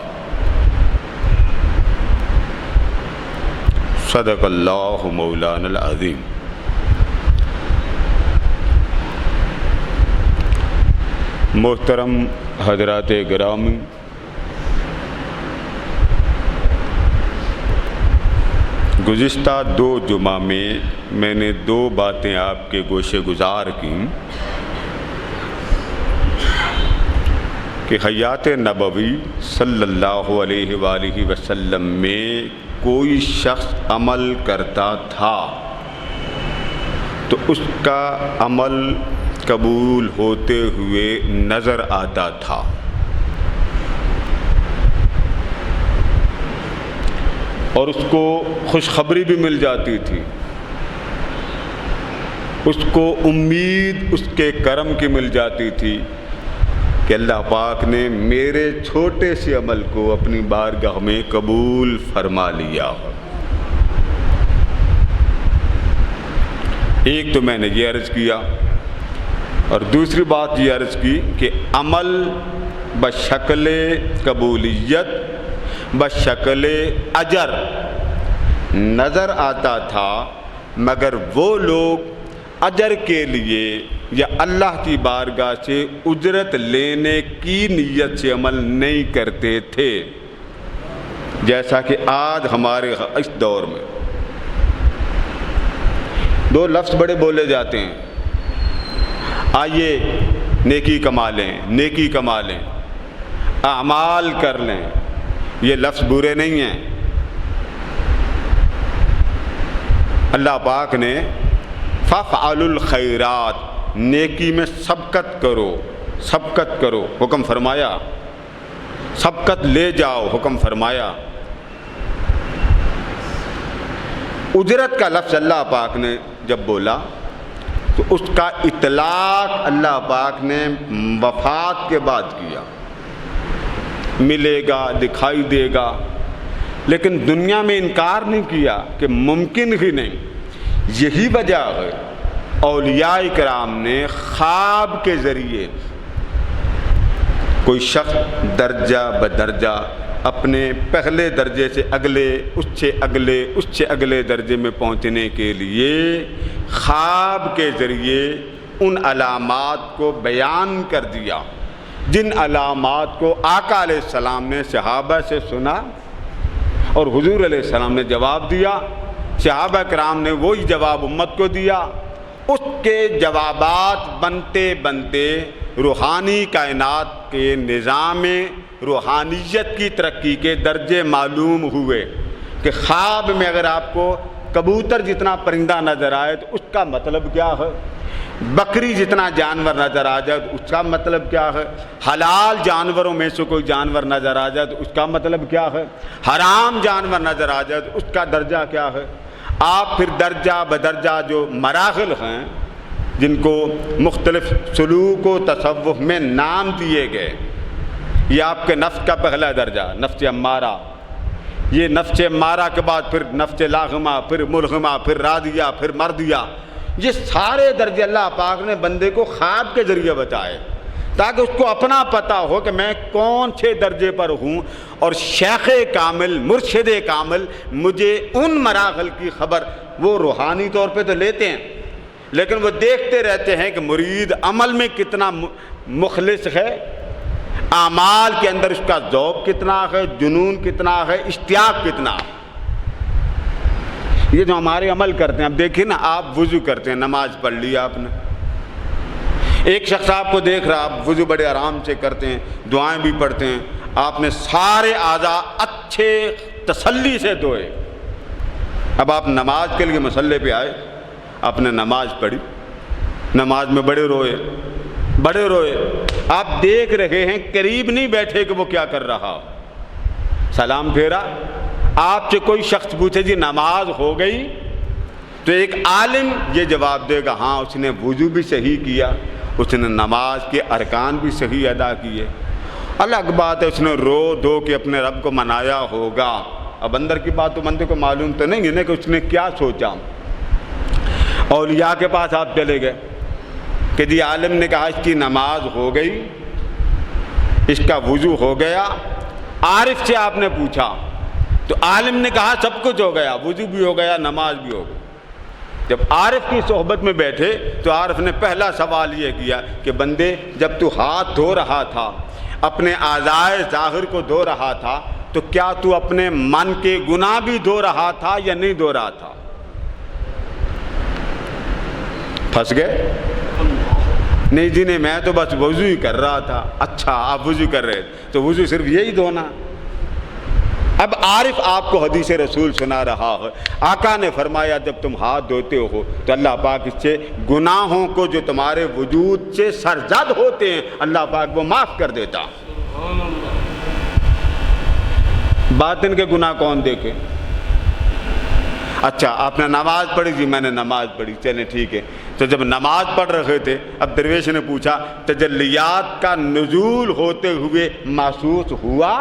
صدق اللہ مولانا العظیم۔ محترم حضرات گرامی، گزشتہ 2 جمعہ میں نے 2 باتیں آپ کے گوشے گزار کی کہ حیات نبوی صلی اللہ علیہ وآلہ وسلم میں کوئی شخص عمل کرتا تھا تو اس کا عمل قبول ہوتے ہوئے نظر آتا تھا، اور اس کو خوشخبری بھی مل جاتی تھی، اس کو امید اس کے کرم کی مل جاتی تھی کہ اللہ پاک نے میرے چھوٹے سے عمل کو اپنی بارگاہ میں قبول فرما لیا ہو۔ ایک تو میں نے یہ عرض کیا، اور دوسری بات یہ عرض کی کہ عمل بشکل قبولیت بشکل اجر نظر آتا تھا، مگر وہ لوگ اجر کے لیے یا اللہ کی بارگاہ سے اجرت لینے کی نیت سے عمل نہیں کرتے تھے، جیسا کہ آج ہمارے اس دور میں 2 لفظ بڑے بولے جاتے ہیں، آئیے نیکی کما لیں، نیکی کما لیں، اعمال کر لیں، یہ لفظ برے نہیں ہیں۔ اللہ پاک نے فَافْعَلُوا الْخَيْرَاتِ، نیکی میں سبقت کرو، سبقت کرو حکم فرمایا، سبقت لے جاؤ حکم فرمایا۔ اجرت کا لفظ اللہ پاک نے جب بولا تو اس کا اطلاق اللہ پاک نے وفات کے بعد کیا، ملے گا، دکھائی دے گا، لیکن دنیا میں انکار نہیں کیا کہ ممکن ہی نہیں۔ یہی وجہ ہے اولیاء کرام نے خواب کے ذریعے کوئی شخص درجہ بدرجہ اپنے پہلے درجے سے اگلے، اس سے اگلے، اس سے اگلے درجے میں پہنچنے کے لیے خواب کے ذریعے ان علامات کو بیان کر دیا، جن علامات کو آقا علیہ السلام نے صحابہ سے سنا اور حضور علیہ السلام نے جواب دیا، صحابہ کرام نے وہی جواب امت کو دیا، اس کے جوابات بنتے بنتے روحانی کائنات کے نظام روحانیت کی ترقی کے درجے معلوم ہوئے کہ خواب میں اگر آپ کو کبوتر جتنا پرندہ نظر آئے تو اس کا مطلب کیا ہے، بکری جتنا جانور نظر آ جائے تو اس کا مطلب کیا ہے، حلال جانوروں میں سے کوئی جانور نظر آ جائے تو اس کا مطلب کیا ہے، حرام جانور نظر آ جائے تو اس کا درجہ کیا ہے۔ آپ پھر درجہ بدرجہ جو مراحل ہیں جن کو مختلف سلوک و تصوف میں نام دیے گئے، یہ آپ کے نفس کا پہلا درجہ، نفس امارہ، یہ نفس مارا کے بعد پھر نفس لاغمہ، پھر ملغمہ، پھر راضیہ، پھر مردیہ، یہ سارے درجے اللہ پاک نے بندے کو خواب کے ذریعے بتائے تاکہ اس کو اپنا پتہ ہو کہ میں کون سے درجے پر ہوں، اور شیخ کامل، مرشد کامل مجھے ان مراحل کی خبر، وہ روحانی طور پہ تو لیتے ہیں لیکن وہ دیکھتے رہتے ہیں کہ مرید عمل میں کتنا مخلص ہے، اعمال کے اندر اس کا ذوق کتنا ہے، جنون کتنا ہے، اشتیاق کتنا ہے۔ یہ جو ہمارے عمل کرتے ہیں، اب دیکھیں نا، آپ وضو کرتے ہیں، نماز پڑھ لی آپ نے، ایک شخص آپ کو دیکھ رہا، آپ وضو بڑے آرام سے کرتے ہیں، دعائیں بھی پڑھتے ہیں، آپ نے سارے اعضاء اچھے تسلی سے دھوئے، اب آپ نماز کے لیے مصلی پہ آئے، آپ نے نماز پڑھی، نماز میں بڑے روئے، آپ دیکھ رہے ہیں، قریب نہیں بیٹھے کہ وہ کیا کر رہا، سلام پھیرا، آپ سے کوئی شخص پوچھے جی نماز ہو گئی، تو ایک عالم یہ جواب دے گا ہاں اس نے وضو بھی صحیح کیا، اس نے نماز کے ارکان بھی صحیح ادا کیے، الگ بات ہے اس نے رو دھو کے اپنے رب کو منایا ہوگا، اب اندر کی بات تو بندے کو معلوم تو نہیں ہے نا کہ اس نے کیا سوچا۔ اولیاء کے پاس آپ چلے گئے کہ جی عالم نے کہا اس کی نماز ہو گئی، اس کا وضو ہو گیا، عارف سے آپ نے پوچھا تو عالم نے کہا سب کچھ ہو گیا، وضو بھی ہو گیا، نماز بھی ہو گئی۔ جب عارف کی صحبت میں بیٹھے تو عارف نے پہلا سوال یہ کیا کہ بندے جب تو ہاتھ دھو رہا تھا، اپنے اعضائے ظاہر کو دھو رہا تھا، تو کیا تو اپنے من کے گناہ بھی دھو رہا تھا یا نہیں دھو رہا تھا؟ پھنس گئے؟ نہیں جی نہیں، میں تو بس وضو ہی کر رہا تھا۔ اچھا آپ وضو کر رہے تو وضو صرف یہی دھونا؟ اب عارف آپ کو حدیث رسول سنا رہا ہے، آقا نے فرمایا جب تم ہاتھ دھوتے ہو تو اللہ پاک اس سے گناہوں کو جو تمہارے وجود سے سرزد ہوتے ہیں اللہ پاک وہ معاف کر دیتا۔ باطن کے گناہ کون دیکھے؟ اچھا آپ نے نماز پڑھی جی میں نے نماز پڑھی، چلیں ٹھیک ہے، تو جب نماز پڑھ رہے تھے اب درویش نے پوچھا تجلیات کا نزول ہوتے ہوئے محسوس ہوا؟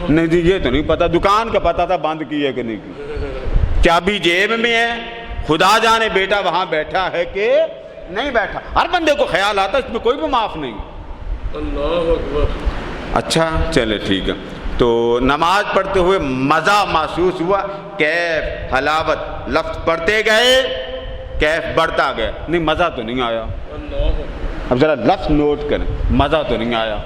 نہیں جی یہ تو نہیں پتا، دکان کا پتا تھا بند کی ہے کہ نہیں کی، چابی جیب میں ہے، خدا جانے بیٹا وہاں بیٹھا ہے کہ نہیں بیٹھا، ہر بندے کو خیال آتا اس میں کوئی بھی معاف نہیں۔ اللہ اکبر۔ اچھا چلے ٹھیک ہے، تو نماز پڑھتے ہوئے مزہ محسوس ہوا، کیف حلاوت لفظ پڑھتے گئے کیف بڑھتا گیا، نہیں مزہ تو نہیں آیا۔ اب ذرا لفظ نوٹ کریں، مزہ تو نہیں آیا۔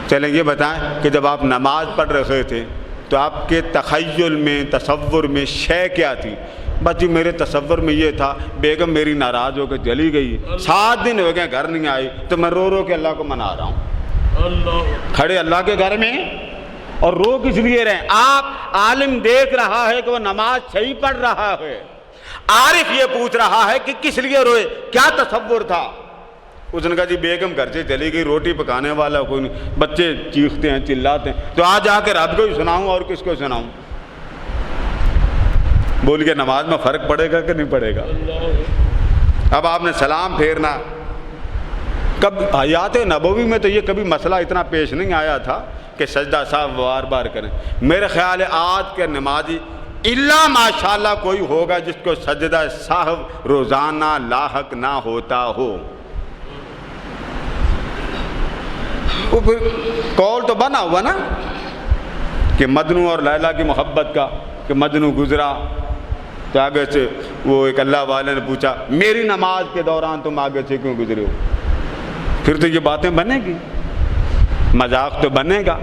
چلیں یہ بتائیں کہ جب آپ نماز پڑھ رہے تھے تو آپ کے تخیل میں تصور میں شے کیا تھی؟ بس جی میرے تصور میں یہ تھا بیگم میری ناراض ہو کے چلی گئی، 7 دن ہو گئے گھر نہیں آئی، تو میں رو رو کے اللہ کو منا رہا ہوں۔ کھڑے اللہ کے گھر میں اور رو کس لیے رہے؟ آپ عالم دیکھ رہا ہے کہ وہ نماز صحیح پڑھ رہا ہے، عارف یہ پوچھ رہا ہے کہ کس لیے روئے، کیا تصور تھا؟ اس نے کہا جی بیگم گھر سے چلی گئی، روٹی پکانے والا کوئی نہیں، بچے چیختے ہیں چلاتے ہیں، تو آج آ کے رب کو ہی سناؤں اور کس کو سناؤں؟ بول کے نماز میں فرق پڑے گا کہ نہیں پڑے گا؟ اب آپ نے سلام پھیرنا، کب حیات نبوی میں تو یہ کبھی مسئلہ اتنا پیش نہیں آیا تھا کہ سجدہ صاحب بار بار کریں۔ میرے خیال ہے آج کے نمازی الا ماشاءاللہ کوئی ہوگا جس کو سجدہ صاحب روزانہ لاحق نہ ہوتا ہو۔ وہ پھر قول تو بنا ہوا نا کہ مجنوں اور لیلا کی محبت کا، کہ مجنوں گزرا تو آگے سے وہ ایک اللہ والے نے پوچھا میری نماز کے دوران تم آگے سے کیوں گزرے ہو؟ پھر تو یہ باتیں بنے گی، مذاق تو بنے گا۔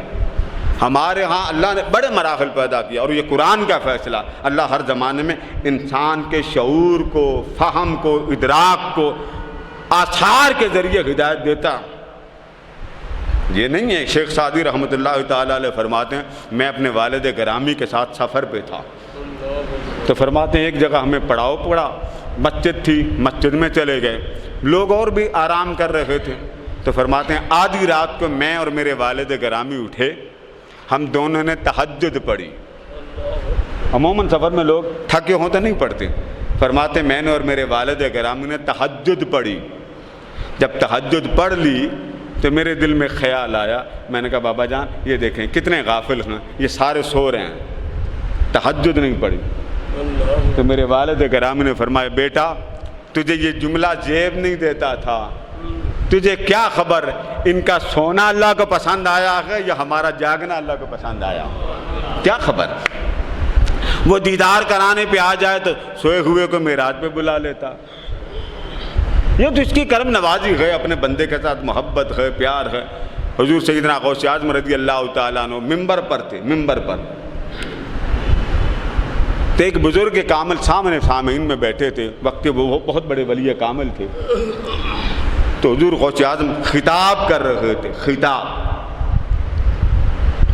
ہمارے ہاں اللہ نے بڑے مراحل پیدا کیا، اور یہ قرآن کا فیصلہ، اللہ ہر زمانے میں انسان کے شعور کو، فہم کو، ادراک کو آثار کے ذریعے ہدایت دیتا۔ یہ نہیں ہے، شیخ سعدی رحمۃ اللہ تعالیٰ علیہ فرماتے ہیں میں اپنے والد گرامی کے ساتھ سفر پہ تھا، تو فرماتے ہیں ایک جگہ ہمیں پڑاؤ پڑا، مسجد تھی، مسجد میں چلے گئے، لوگ اور بھی آرام کر رہے تھے، تو فرماتے ہیں آدھی رات کو میں اور میرے والد گرامی اٹھے، ہم دونوں نے تہجد پڑھی۔ عموماً سفر میں لوگ تھکے ہوں تو نہیں پڑھتے، فرماتے میں نے اور میرے والد گرامی نے تہجد پڑھی۔ جب تہجد پڑھ لی تو میرے دل میں خیال آیا، میں نے کہا بابا جان یہ دیکھیں کتنے غافل ہیں، یہ سارے سو رہے ہیں، تہجد نہیں پڑھی۔ تو میرے والد گرامی نے فرمایا بیٹا تجھے یہ جملہ زیب نہیں دیتا تھا، تجھے کیا خبر ان کا سونا اللہ کو پسند آیا ہے یا ہمارا جاگنا اللہ کو پسند آیا، کیا خبر۔ وہ دیدار کرانے پہ آ جائے تو سوئے ہوئے کو معراج پہ بلا لیتا، یہ تو اس کی کرم نوازی ہے، اپنے بندے کے ساتھ محبت ہے، پیار ہے۔ حضور سیدنا غوث اعظم رضی اللہ تعالیٰ عنہ ممبر پر تھے، ممبر پر تو ایک بزرگ کامل سامنے سامعین میں بیٹھے تھے، وقت کے وہ بہت بڑے ولی کامل تھے، تو حضور غوث اعظم خطاب کر رہے تھے،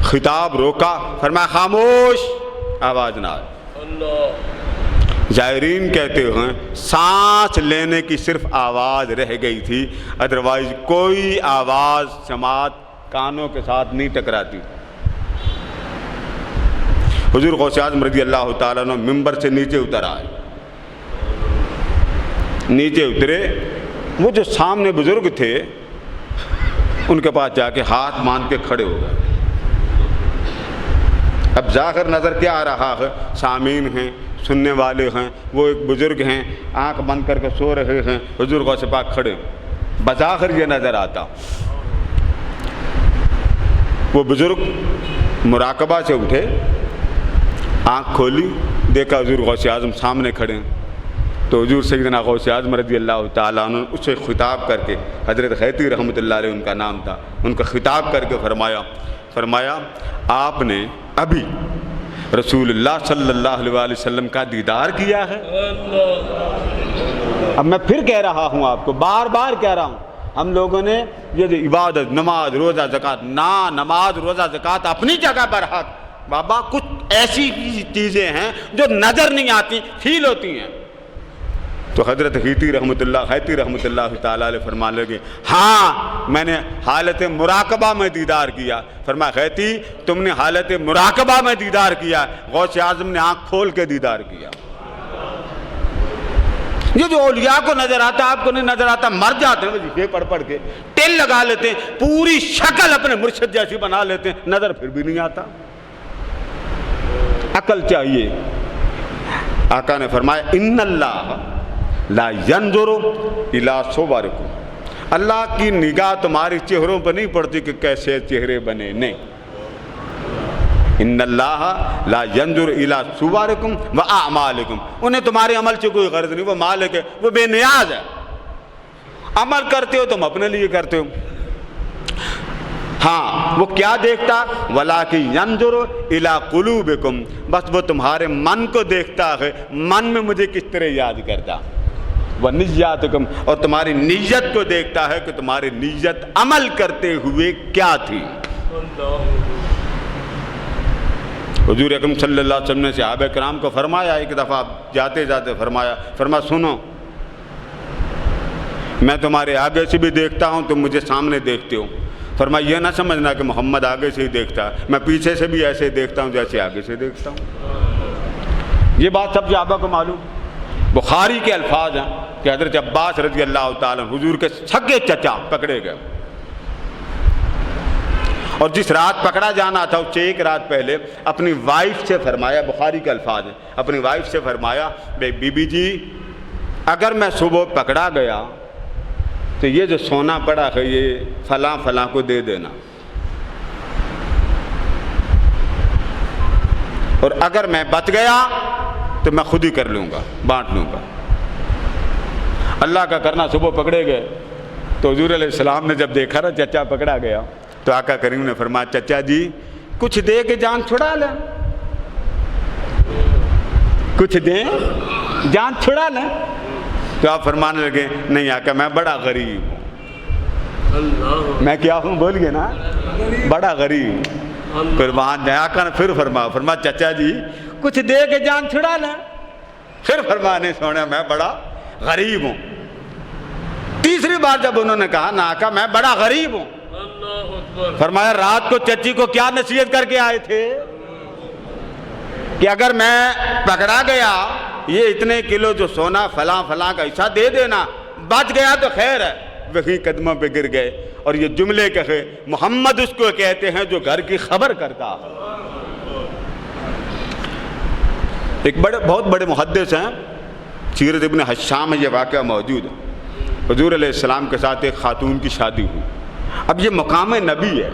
خطاب روکا، فرمایا خاموش، آواز نہ آئے۔ زائرین کہتے ہیں سانس لینے کی صرف آواز رہ گئی تھی، ادروائز کوئی آواز سماعت کانوں کے ساتھ نہیں ٹکراتی۔ حضور غوث اعظم رضی اللہ تعالیٰ عنہ ممبر سے نیچے اتر آئے، نیچے اترے، وہ جو سامنے بزرگ تھے ان کے پاس جا کے ہاتھ باندھ کے کھڑے ہو گئے۔ اب ظاہر نظر کیا آ رہا ہے، سامعین ہیں، سننے والے ہیں، وہ ایک بزرگ ہیں آنکھ بند کر کے سو رہے ہیں، حضور غوث پاک کھڑے، بظاہر یہ نظر آتا۔ وہ بزرگ مراقبہ سے اٹھے، آنکھ کھولی، دیکھا حضور غوث اعظم سامنے کھڑے ہیں، تو حضور سیدنا غوث اعظم رضی اللہ تعالیٰ عنہ اسے خطاب کر کے، حضرت خیتی رحمۃ اللہ علیہ ان کا نام تھا، ان کا خطاب کر کے فرمایا آپ نے ابھی رسول اللہ صلی اللہ علیہ وسلم کا دیدار کیا ہے؟ اب میں پھر کہہ رہا ہوں آپ کو، بار بار کہہ رہا ہوں، ہم لوگوں نے یہ جو عبادت، نماز، روزہ، زکوٰۃ، نماز، روزہ، زکوٰۃ اپنی جگہ پر حق، بابا کچھ ایسی چیزیں ہیں جو نظر نہیں آتی، فیل ہوتی ہیں۔ تو حضرت خیتی رحمۃ اللہ تعالیٰ علیہ فرمانے لگے ہاں میں نے حالت مراقبہ میں دیدار کیا۔ فرمایا خیتی تم نے حالت مراقبہ میں دیدار کیا، غوث اعظم نے آنکھ کھول کے دیدار کیا۔ یہ جو اولیاء کو نظر آتا آپ کو نہیں نظر آتا، مر جاتے ہیں وظیفے پڑھ پڑھ کے، ٹیل لگا لیتے ہیں، پوری شکل اپنے مرشد جیسی بنا لیتے ہیں، نظر پھر بھی نہیں آتا۔ عقل چاہیے۔ آقا نے فرمایا ان اللہ لا ينظر الى صورکم، اللہ کی نگاہ تمہاری چہروں پر نہیں پڑتی کہ کیسے چہرے بنے، نہیں، ان اللہ لا ينظر الى صورکم واعمالکم، انہیں تمہارے عمل سے کوئی غرض نہیں، وہ مالک ہے، وہ بے نیاز ہے، عمل کرتے ہو تم اپنے لیے کرتے ہو۔ ہاں وہ کیا دیکھتا، وَلَٰكِن يَنظُرُ إِلَىٰ قُلُوبِكُمْ، بس وہ تمہارے من کو دیکھتا ہے، من میں مجھے کس طرح یاد کرتا، وَنِيَّاتِكُمْ، اور تمہاری نیت کو دیکھتا ہے کہ تمہاری نیت عمل کرتے ہوئے کیا تھی۔ حضور اکرم صلی اللہ علیہ وسلم نے صحابہ کرام کو فرمایا، ایک دفعہ جاتے جاتے فرمایا سنو، میں تمہارے آگے سے بھی دیکھتا ہوں، تم مجھے سامنے دیکھتے ہو، فرمایا یہ نہ سمجھنا کہ محمد آگے سے ہی دیکھتا ہے، میں پیچھے سے بھی ایسے دیکھتا ہوں جیسے آگے سے دیکھتا ہوں۔ یہ بات سب صحابہ کو معلوم۔ بخاری کے الفاظ ہیں کہ حضرت عباس رضی اللہ تعالیٰ حضور کے سگے چچا پکڑے گئے، اور جس رات پکڑا جانا تھا اس سے ایک رات پہلے اپنی وائف سے فرمایا، بخاری کے الفاظ ہیں، اپنی وائف سے فرمایا بی بی جی اگر میں صبح پکڑا گیا تو یہ جو سونا پڑا ہے یہ فلاں فلاں کو دے دینا، اور اگر میں بچ گیا تو میں خود ہی کر لوں گا، بانٹ لوں گا۔ اللہ کا کرنا صبح پکڑے گئے تو حضور علیہ السلام نے جب دیکھا نا چچا پکڑا گیا تو آقا کریم نے فرمایا چچا جی کچھ دے کے جان چھڑا لیں، کچھ دیں جان چھڑا لیں۔ تو آپ فرمانے لگے نہیں آقا میں بڑا غریب ہوں، میں کیا ہوں بولیے نا، بڑا غریب ہوں۔ قربان جائے، آقا نے پھر فرمایا چچا جی کچھ دے کے جان چھڑا لیں، پھر فرمانے سونا میں بڑا غریب ہوں۔ تیسری بار جب انہوں نے کہا نا آقا میں بڑا غریب ہوں، فرمایا رات کو چچی کو کیا نصیحت کر کے آئے تھے کہ اگر میں پکڑا گیا یہ اتنے کلو جو سونا فلاں فلاں کا حصہ دے دینا، بچ گیا تو خیر ہے وہی قدموں پہ گر گئے اور یہ جملے کہے محمد اس کو کہتے ہیں جو گھر کی خبر کرتا ہے۔ ایک بہت بڑے محدث ہیں، سیرت ابن حشام میں یہ واقعہ موجود ہے۔ حضور علیہ السلام کے ساتھ ایک خاتون کی شادی ہوئی۔ اب یہ مقام نبی ہے،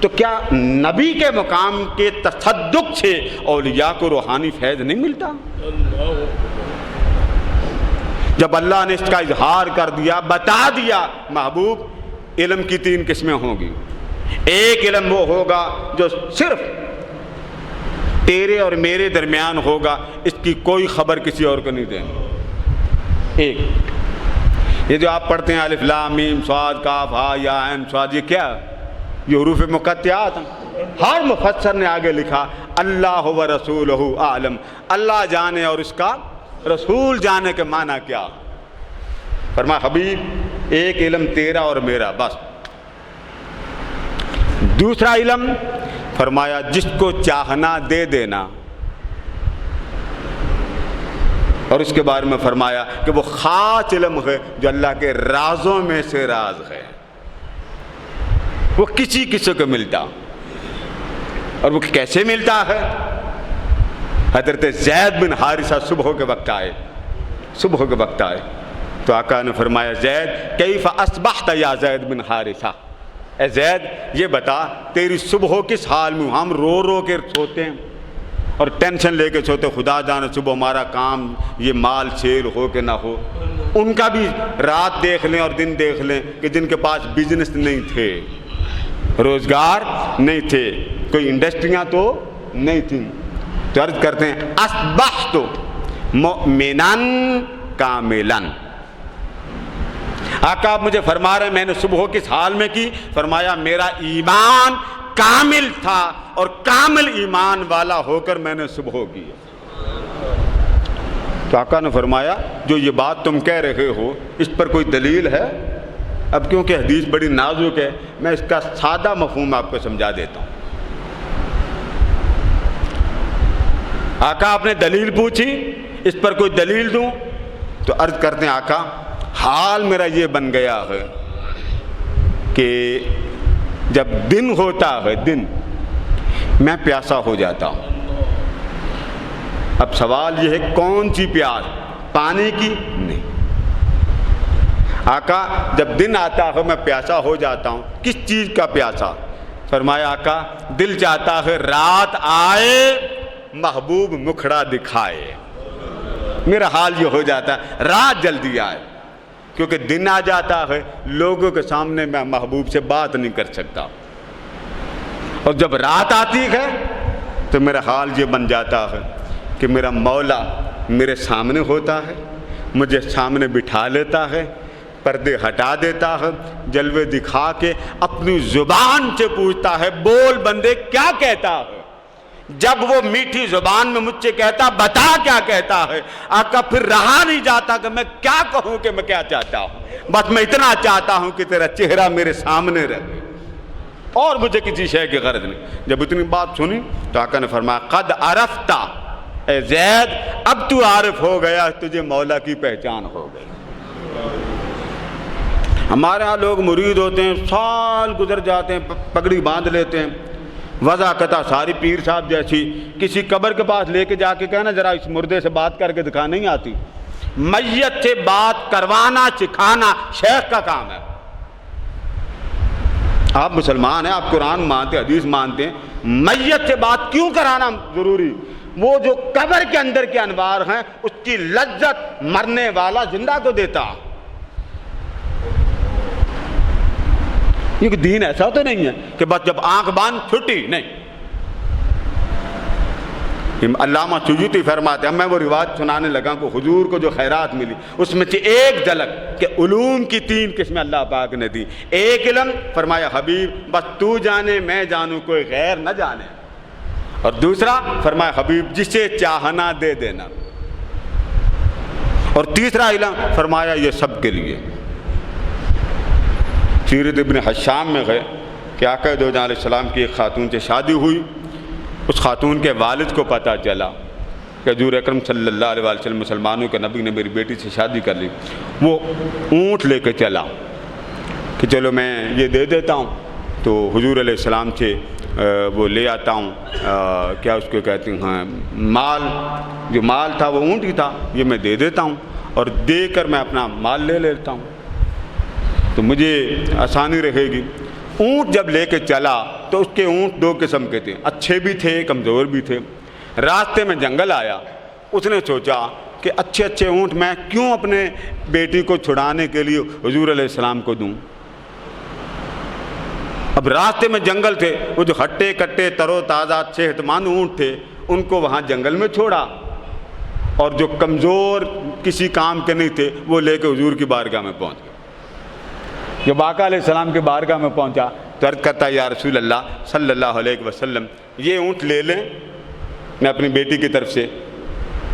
تو کیا نبی کے مقام کے تصدق سے اولیاء کو روحانی فیض نہیں ملتا؟ جب اللہ نے اس کا اظہار کر دیا، بتا دیا محبوب علم کی 3 قسمیں ہوں گی۔ ایک علم وہ ہوگا جو صرف تیرے اور میرے درمیان ہوگا، اس کی کوئی خبر کسی اور کو نہیں دیں گے۔ ایک یہ جو آپ پڑھتے ہیں الف لام میم صاد کاف ہا یا عین صاد، یہ کیا؟ یہ حروف مقطعات ہیں۔ ہر مفسر نے آگے لکھا اللہ و رسولہ عالم، اللہ جانے اور اس کا رسول جانے کے معنی کیا؟ فرمایا حبیب ایک علم تیرا اور میرا بس۔ دوسرا علم فرمایا جس کو چاہنا دے دینا، اور اس کے بارے میں فرمایا کہ وہ خاص علم ہے جو اللہ کے رازوں میں سے راز ہے، وہ کسی کو ملتا۔ اور وہ کیسے ملتا ہے؟ حضرت زید بن حارثہ صبح کے وقت آئے تو آقا نے فرمایا زید کیف اصبحت یا زید بن حارثہ، اے زید یہ بتا تیری صبح کس حال میں؟ ہم رو رو کے سوتے ہیں اور ٹینشن لے کے سوتے، خدا جانے صبح ہمارا کام یہ مال سیل ہو کہ نہ ہو۔ ان کا بھی رات دیکھ لیں اور دن دیکھ لیں کہ جن کے پاس بزنس نہیں تھے، روزگار نہیں تھے، کوئی انڈسٹریاں تو نہیں تھیں، تو عرض کرتے ہیں اصبحت مؤمنا کاملا۔ آقا آپ مجھے فرما رہے ہیں میں نے صبح کس حال میں کی؟ فرمایا میرا ایمان کامل تھا اور کامل ایمان والا ہو کر میں نے صبح کی۔ تو آقا نے فرمایا جو یہ بات تم کہہ رہے ہو اس پر کوئی دلیل ہے؟ اب کیونکہ حدیث بڑی نازک ہے میں اس کا سادہ مفہوم آپ کو سمجھا دیتا ہوں۔ آقا آپ نے دلیل پوچھی، اس پر کوئی دلیل دوں؟ تو عرض کرتے ہیں آقا حال میرا یہ بن گیا ہے کہ جب دن ہوتا ہے میں پیاسا ہو جاتا ہوں۔ اب سوال یہ ہے کون سی پیاس؟ پانی کی؟ نہیں۔ آقا جب دن آتا ہے میں پیاسا ہو جاتا ہوں، کس چیز کا پیاسا؟ فرمایا آقا دل چاہتا ہے رات آئے محبوب مکھڑا دکھائے۔ میرا حال یہ ہو جاتا ہے رات جلدی آئے، کیونکہ دن آ جاتا ہے لوگوں کے سامنے میں محبوب سے بات نہیں کر سکتا، اور جب رات آتی ہے تو میرا حال یہ بن جاتا ہے کہ میرا مولا میرے سامنے ہوتا ہے، مجھے سامنے بٹھا لیتا ہے، پردے ہٹا دیتا ہے، جلوے دکھا کے اپنی زبان سے پوچھتا ہے بول بندے کیا کہتا ہے۔ جب وہ میٹھی زبان میں مجھ سے کہتا بتا کیا کہتا ہے، آقا پھر رہا نہیں جاتا کہ میں کیا کہوں کہ میں کیا چاہتا ہوں، بس میں اتنا چاہتا ہوں کہ تیرا چہرہ میرے سامنے رہے اور مجھے کسی شے کی غرض نہیں۔ جب اتنی بات سنی تو آقا نے فرمایا قد عرفت اے زید، اب تو عارف ہو گیا، تجھے مولا کی پہچان ہو گئی۔ ہمارے ہاں لوگ مرید ہوتے ہیں، سال گزر جاتے ہیں، پگڑی باندھ لیتے ہیں، وضاحت ساری پیر صاحب جیسی، کسی قبر کے پاس لے کے جا کے کہنا ذرا اس مردے سے بات کر کے دکھا، نہیں آتی۔ میت سے بات کروانا سکھانا شیخ کا کام ہے۔ آپ مسلمان ہیں، آپ قرآن مانتے حدیث مانتے ہیں، میت سے بات کیوں کرانا ضروری؟ وہ جو قبر کے اندر کے انوار ہیں اس کی لذت مرنے والا زندہ کو دیتا۔ یہ دین ایسا تو نہیں ہے کہ بس جب آنکھ باندھ چھٹی، نہیں۔ علامہ سیوطی فرماتے ہیں، میں وہ روایت سنانے لگا کہ حضور کو جو خیرات ملی اس میں سے ایک جھلک کہ علوم کی 3 قسمیں اللہ پاک نے دی۔ ایک علم فرمایا حبیب بس تو جانے میں جانوں، کوئی غیر نہ جانے، اور دوسرا فرمایا حبیب جسے چاہنا دے دینا، اور تیسرا علم فرمایا یہ سب کے لیے۔ سیرت ابن حشام میں گئے کہ آقا دو جہاں علیہ السلام کی ایک خاتون سے شادی ہوئی، اس خاتون کے والد کو پتہ چلا کہ حضور اکرم صلی اللہ علیہ وسلم مسلمانوں کے نبی نے میری بیٹی سے شادی کر لی۔ وہ اونٹ لے کے چلا کہ چلو میں یہ دے دیتا ہوں، تو حضور علیہ السلام سے وہ لے آتا ہوں، کیا اس کو کہتے ہیں، مال، جو مال تھا وہ اونٹ ہی تھا، یہ میں دے دیتا ہوں اور دے کر میں اپنا مال لے لیتا ہوں، تو مجھے آسانی رہے گی۔ اونٹ جب لے کے چلا تو اس کے اونٹ دو قسم کے تھے، اچھے بھی تھے کمزور بھی تھے۔ راستے میں جنگل آیا، اس نے سوچا کہ اچھے اچھے اونٹ میں کیوں اپنے بیٹی کو چھڑانے کے لیے حضور علیہ السلام کو دوں۔ اب راستے میں جنگل تھے، وہ جو ہٹے کٹے تر و تازہ صحت مند اونٹ تھے ان کو وہاں جنگل میں چھوڑا، اور جو کمزور کسی کام کے نہیں تھے وہ لے کے حضور کی بارگاہ میں پہنچ گئے۔ جب آقا علیہ السلام کی بارگاہ میں پہنچا تو عرض کرتا یا رسول اللہ صلی اللہ علیہ وسلم، یہ اونٹ لے لیں، میں اپنی بیٹی کی طرف سے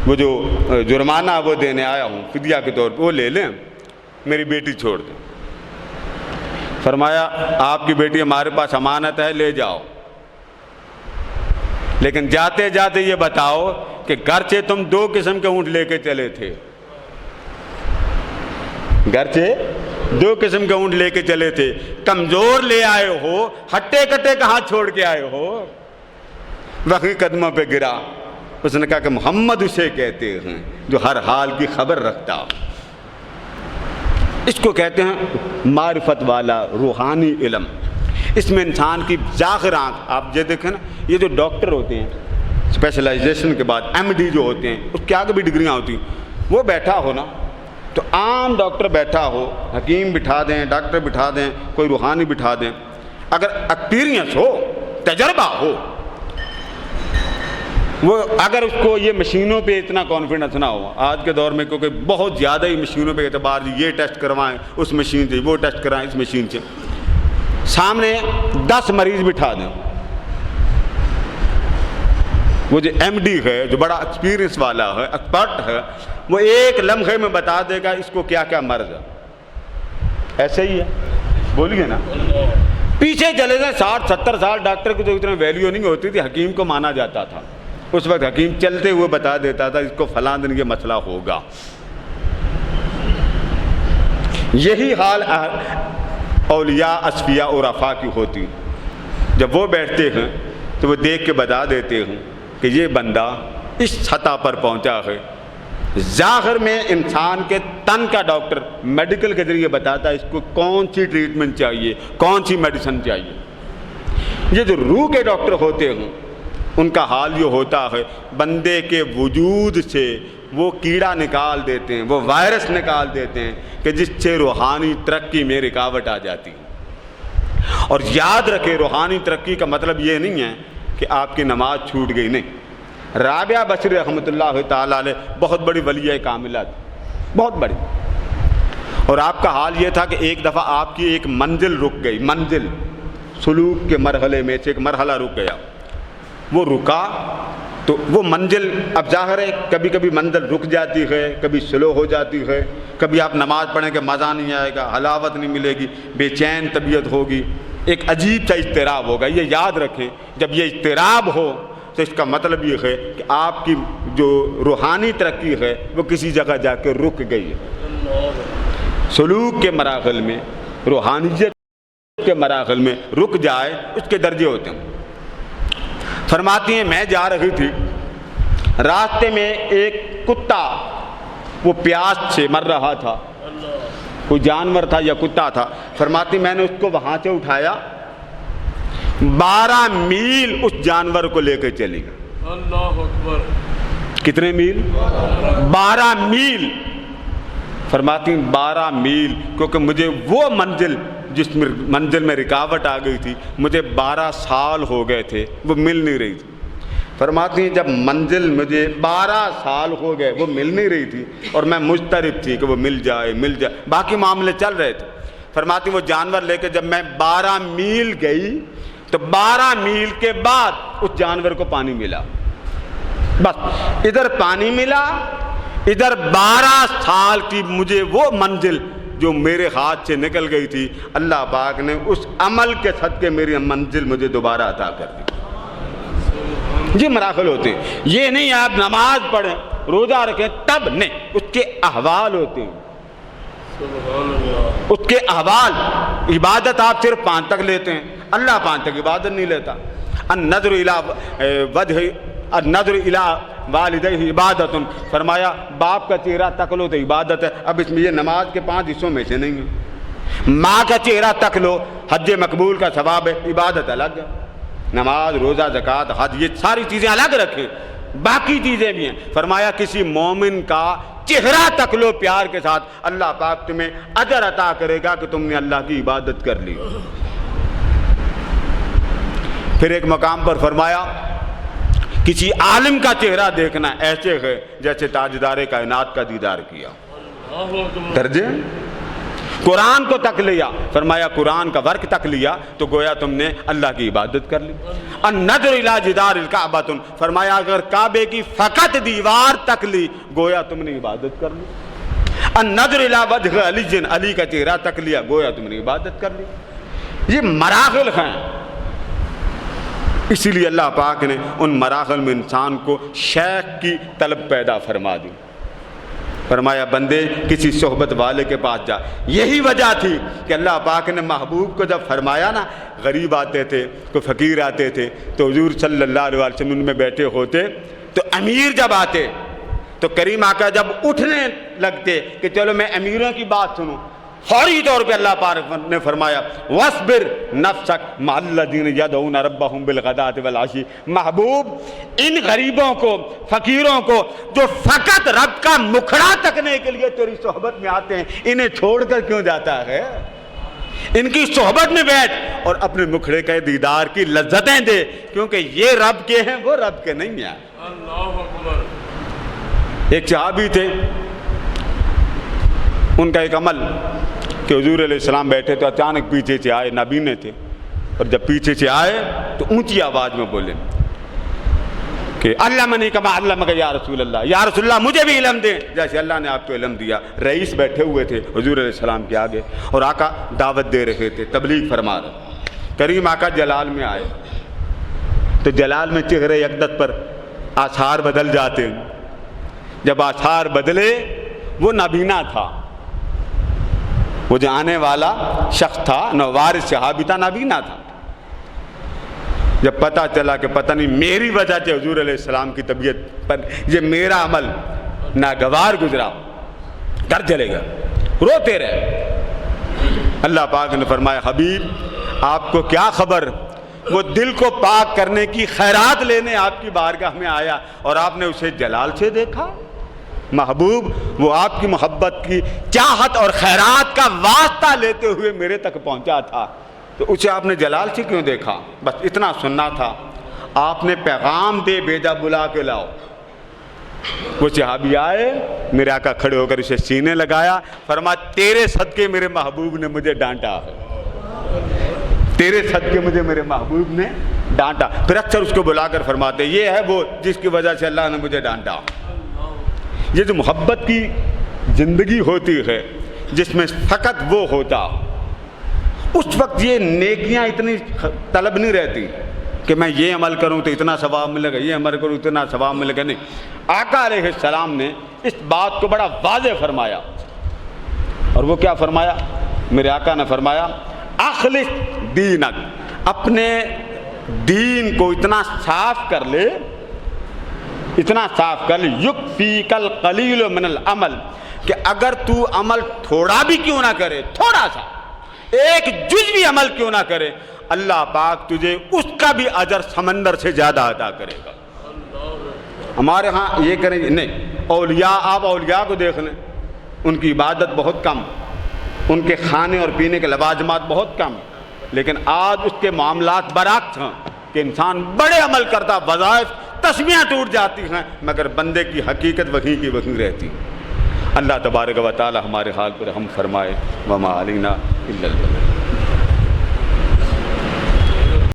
وہ جو جرمانہ وہ دینے آیا ہوں فدیہ کے طور پہ، وہ لے لیں، میری بیٹی چھوڑ دیں۔ فرمایا آپ کی بیٹی ہمارے پاس امانت ہے، لے جاؤ، لیکن جاتے جاتے یہ بتاؤ کہ گھر سے تم دو قسم کے اونٹ لے کے چلے تھے، گھر سے دو قسم کے اونٹ لے کے چلے تھے، کمزور لے آئے ہو، ہٹے کٹے کہاں چھوڑ کے آئے ہو؟ وہیں قدموں پہ گرا، اس نے کہا کہ محمد اسے کہتے ہیں جو ہر حال کی خبر رکھتا ہو۔ اس کو کہتے ہیں معرفت والا روحانی علم۔ اس میں انسان کی ظاہر آنکھ، آپ یہ دیکھیں نا، یہ جو ڈاکٹر ہوتے ہیں اسپیشلائزیشن کے بعد ایم ڈی جو ہوتے ہیں، اس کے آگے بھی ڈگریاں ہوتی ہیں، وہ بیٹھا ہو نا تو عام ڈاکٹر بیٹھا ہو، حکیم بٹھا دیں، ڈاکٹر بٹھا دیں، کوئی روحانی بٹھا دیں، اگر ایکسپیرینس ہو، تجربہ ہو، وہ اگر اس کو یہ مشینوں پہ اتنا کانفیڈنس نہ ہو، آج کے دور میں کیونکہ بہت زیادہ ہی مشینوں پہ اعتبار، یہ ٹیسٹ کروائیں اس مشین سے، وہ ٹیسٹ کروائیں اس مشین سے، سامنے 10 مریض بٹھا دیں، وہ جو ایم ڈی ہے، جو بڑا ایکسپیرینس والا ہے، ایکسپرٹ ہے، وہ ایک لمحے میں بتا دے گا اس کو کیا کیا مرض ہے۔ ایسے ہی ہے، بولیے نا۔ پیچھے چلے جائیں 60-70 سال، ڈاکٹر کی تو اتنا ویلیو نہیں ہوتی تھی، حکیم کو مانا جاتا تھا، اس وقت حکیم چلتے ہوئے بتا دیتا تھا اس کو فلاں دن یہ مسئلہ ہوگا۔ یہی حال اولیاء، اصفیاء، عرفاء کی ہوتی، جب وہ بیٹھتے ہیں تو وہ دیکھ کے بتا دیتے ہیں کہ یہ بندہ اس سطح پر پہنچا ہے۔ ظاہر میں انسان کے تن کا ڈاکٹر میڈیکل کے ذریعے بتاتا ہے اس کو کون سی ٹریٹمنٹ چاہیے، کون سی میڈیسن چاہیے۔ یہ جو روح کے ڈاکٹر ہوتے ہیں ان کا حال یہ ہوتا ہے، بندے کے وجود سے وہ کیڑا نکال دیتے ہیں، وہ وائرس نکال دیتے ہیں کہ جس سے روحانی ترقی میں رکاوٹ آ جاتی ہے۔ اور یاد رکھے روحانی ترقی کا مطلب یہ نہیں ہے کہ آپ کی نماز چھوٹ گئی، نہیں۔ رابعہ بصری رحمۃ اللہ تعالیٰ علیہ بہت بڑی ولیہ کاملہ تھی، بہت بڑی، اور آپ کا حال یہ تھا کہ ایک دفعہ آپ کی ایک منزل رک گئی، منزل سلوک کے مرحلے میں سے ایک مرحلہ رک گیا، وہ رکا تو وہ منزل، اب ظاہر ہے کبھی کبھی منزل رک جاتی ہے، کبھی سلو ہو جاتی ہے، کبھی آپ نماز پڑھیں کہ مزہ نہیں آئے گا، حلاوت نہیں ملے گی، بے چین طبیعت ہوگی، ایک عجیب سا اضطراب ہوگا۔ یہ یاد رکھیں جب یہ اضطراب ہو تو اس کا مطلب یہ ہے کہ آپ کی جو روحانی ترقی ہے وہ کسی جگہ جا کے رک گئی ہے۔ سلوک کے مراحل میں، روحانیت کے مراحل میں رک جائے، اس کے درجے ہوتے ہیں۔ فرماتی ہیں میں جا رہی تھی، راستے میں ایک کتا وہ پیاس سے مر رہا تھا، کوئی جانور تھا یا کتا تھا، فرماتی میں نے اس کو وہاں سے اٹھایا، 12 میل اس جانور کو لے کے چلی گئی۔ اللہ اکبر! کتنے میل؟ 12 میل۔ فرماتی 12 میل، کیونکہ مجھے وہ منزل جس منزل میں رکاوٹ آ گئی تھی، مجھے 12 سال ہو گئے تھے، وہ مل نہیں رہی تھی۔ فرماتی ہیں جب منزل مجھے 12 سال ہو گئے وہ مل نہیں رہی تھی اور میں مضطرب تھی کہ وہ مل جائے، باقی معاملے چل رہے تھے۔ فرماتی وہ جانور لے کے جب میں 12 میل گئی تو 12 میل کے بعد اس جانور کو پانی ملا، بس ادھر پانی ملا، ادھر 12 سال کی مجھے وہ منزل جو میرے ہاتھ سے نکل گئی تھی، اللہ پاک نے اس عمل کے صدقے میری منزل مجھے دوبارہ عطا کر دی۔ یہ مراحل ہوتے ہیں، یہ نہیں آپ نماز پڑھیں، روزہ رکھیں تب نہیں، اس کے احوال ہوتے ہیں۔ اس کے احوال. عبادت آپ صرف 5 تک لیتے ہیں, اللہ 5 تک عبادت نہیں لیتا. النظر الی والدیہ عبادت, فرمایا باپ کا چہرہ تک لو تو عبادت ہے. اب اس میں یہ نماز کے 5 حصوں میں سے نہیں ہے. ماں کا چہرہ تک لو, حج مقبول کا ثواب ہے, عبادت الگ ہے. نماز, روزہ, زکوٰۃ, حج, یہ ساری چیزیں الگ رکھیں, باقی چیزیں بھی ہیں. فرمایا کسی مومن کا چہرہ تک لو پیار کے ساتھ, اللہ پاک تمہیں اجر عطا کرے گا کہ تم نے اللہ کی عبادت کر لی. پھر ایک مقام پر فرمایا کسی عالم کا چہرہ دیکھنا ایسے ہے جیسے تاجدار کائنات کا دیدار کیا. درجے قرآن کو تک لیا, فرمایا قرآن کا ورق تک لیا تو گویا تم نے اللہ کی عبادت کر لی. النظر الی جدار الکعبۃ, فرمایا اگر کعبے کی فقط دیوار تک لی گویا تم نے عبادت کر لی. النظر الی وجہ علی, علی کا چہرہ تک لیا گویا تم نے عبادت کر لی. یہ مراحل ہیں, اسی لیے اللہ پاک نے ان مراحل میں انسان کو شیخ کی طلب پیدا فرما دی. فرمایا بندے کسی صحبت والے کے پاس جا. یہی وجہ تھی کہ اللہ پاک نے محبوب کو جب فرمایا نا, غریب آتے تھے, کوئی فقیر آتے تھے تو حضور صلی اللہ علیہ وسلم ان میں بیٹھے ہوتے, تو امیر جب آتے تو کریم آقا جب اٹھنے لگتے کہ چلو میں امیروں کی بات سنوں, فوری طور پہ اللہ پاک نے فرمایا وَاصْبِرْ نَفْسَكَ مَعَ الَّذِينَ يَدْعُونَ رَبَّهُمْ بِالْغَدَاةِ وَالْعَشِيِّ. محبوب ان غریبوں کو, فقیروں کو جو فقط رب کا مکھڑا تکنے کے لیے تیری صحبت میں آتے ہیں, انہیں چھوڑ کر کیوں جاتا ہے؟ ان کی صحبت میں بیٹھ اور اپنے مکھڑے کے دیدار کی لذتیں دے, کیونکہ یہ رب کے ہیں, وہ رب کے نہیں ہیں. اللہ اکبر. ایک صحابی تھے, ان کا ایک عمل کہ حضور علیہ السلام بیٹھے تو اچانک پیچھے سے آئے, نابینے تھے, اور جب پیچھے سے آئے تو اونچی آواز میں بولے کہ علمنی کما علمک یا رسول اللہ, یا رسول اللہ مجھے بھی علم دیں جیسے اللہ نے آپ کو علم دیا. رئیس بیٹھے ہوئے تھے حضور علیہ السلام کے آگے, اور آقا دعوت دے رہے تھے, تبلیغ فرما رہے. کریم آقا جلال میں آئے تو جلال میں چہرے یکدت پر آثار بدل جاتے ہیں. جب آثار بدلے, وہ نابینا تھا, وہ جو آنے والا شخص تھا, نووارث صحابی تھا, نابینا تھا. جب پتہ چلا کہ پتہ نہیں میری وجہ سے حضور علیہ السلام کی طبیعت پر یہ میرا عمل ناگوار گزرا, گھر چلے گا, روتے رہے. اللہ پاک نے فرمایا حبیب آپ کو کیا خبر, وہ دل کو پاک کرنے کی خیرات لینے آپ کی بارگاہ میں آیا اور آپ نے اسے جلال سے دیکھا. محبوب وہ آپ کی محبت کی چاہت اور خیرات کا واسطہ لیتے ہوئے میرے تک پہنچا تھا, تو اسے آپ نے جلال سے کیوں دیکھا؟ بس اتنا سننا تھا. آپ نے پیغام دے بھیجا, بلا کے لاؤ. وہ صحابی آئے, میرے آقا کھڑے ہو کر اسے سینے لگایا, فرمایا تیرے صدقے میرے محبوب نے مجھے ڈانٹا ہے, تیرے صدقے مجھے میرے محبوب نے ڈانٹا. پھر اکثر اس کو بلا کر فرماتے یہ ہے وہ جس کی وجہ سے اللہ نے مجھے ڈانٹا. یہ جو محبت کی زندگی ہوتی ہے جس میں فقط وہ ہوتا, اس وقت یہ نیکیاں اتنی طلب نہیں رہتی کہ میں یہ عمل کروں تو اتنا ثواب ملے گا, یہ عمل کروں اتنا ثواب ملے گا. نہیں, آقا علیہ السلام نے اس بات کو بڑا واضح فرمایا. اور وہ کیا فرمایا؟ میرے آقا نے فرمایا اخلص دینک, اپنے دین کو اتنا صاف کر لے, اتنا صاف کر لے, یکفیک القلیل من العمل, کہ اگر تو عمل تھوڑا بھی کیوں نہ کرے, تھوڑا سا ایک جز بھی عمل کیوں نہ کرے, اللہ پاک تجھے اس کا بھی اجر سمندر سے زیادہ عطا کرے گا. ہمارے ہاں یہ کریں نہیں, اولیاء, آپ اولیاء کو دیکھ لیں, ان کی عبادت بہت کم, ان کے کھانے اور پینے کے لوازمات بہت کم, لیکن آج اس کے معاملات برعکس ہیں کہ انسان بڑے عمل کرتا, وظائف تسمیاں ٹوٹ جاتی ہیں, مگر بندے کی حقیقت وہیں کی وہیں رہتی. اللہ تبارک و تعالی ہمارے حال پر رحم فرمائے. وما علینا الا البلاغ.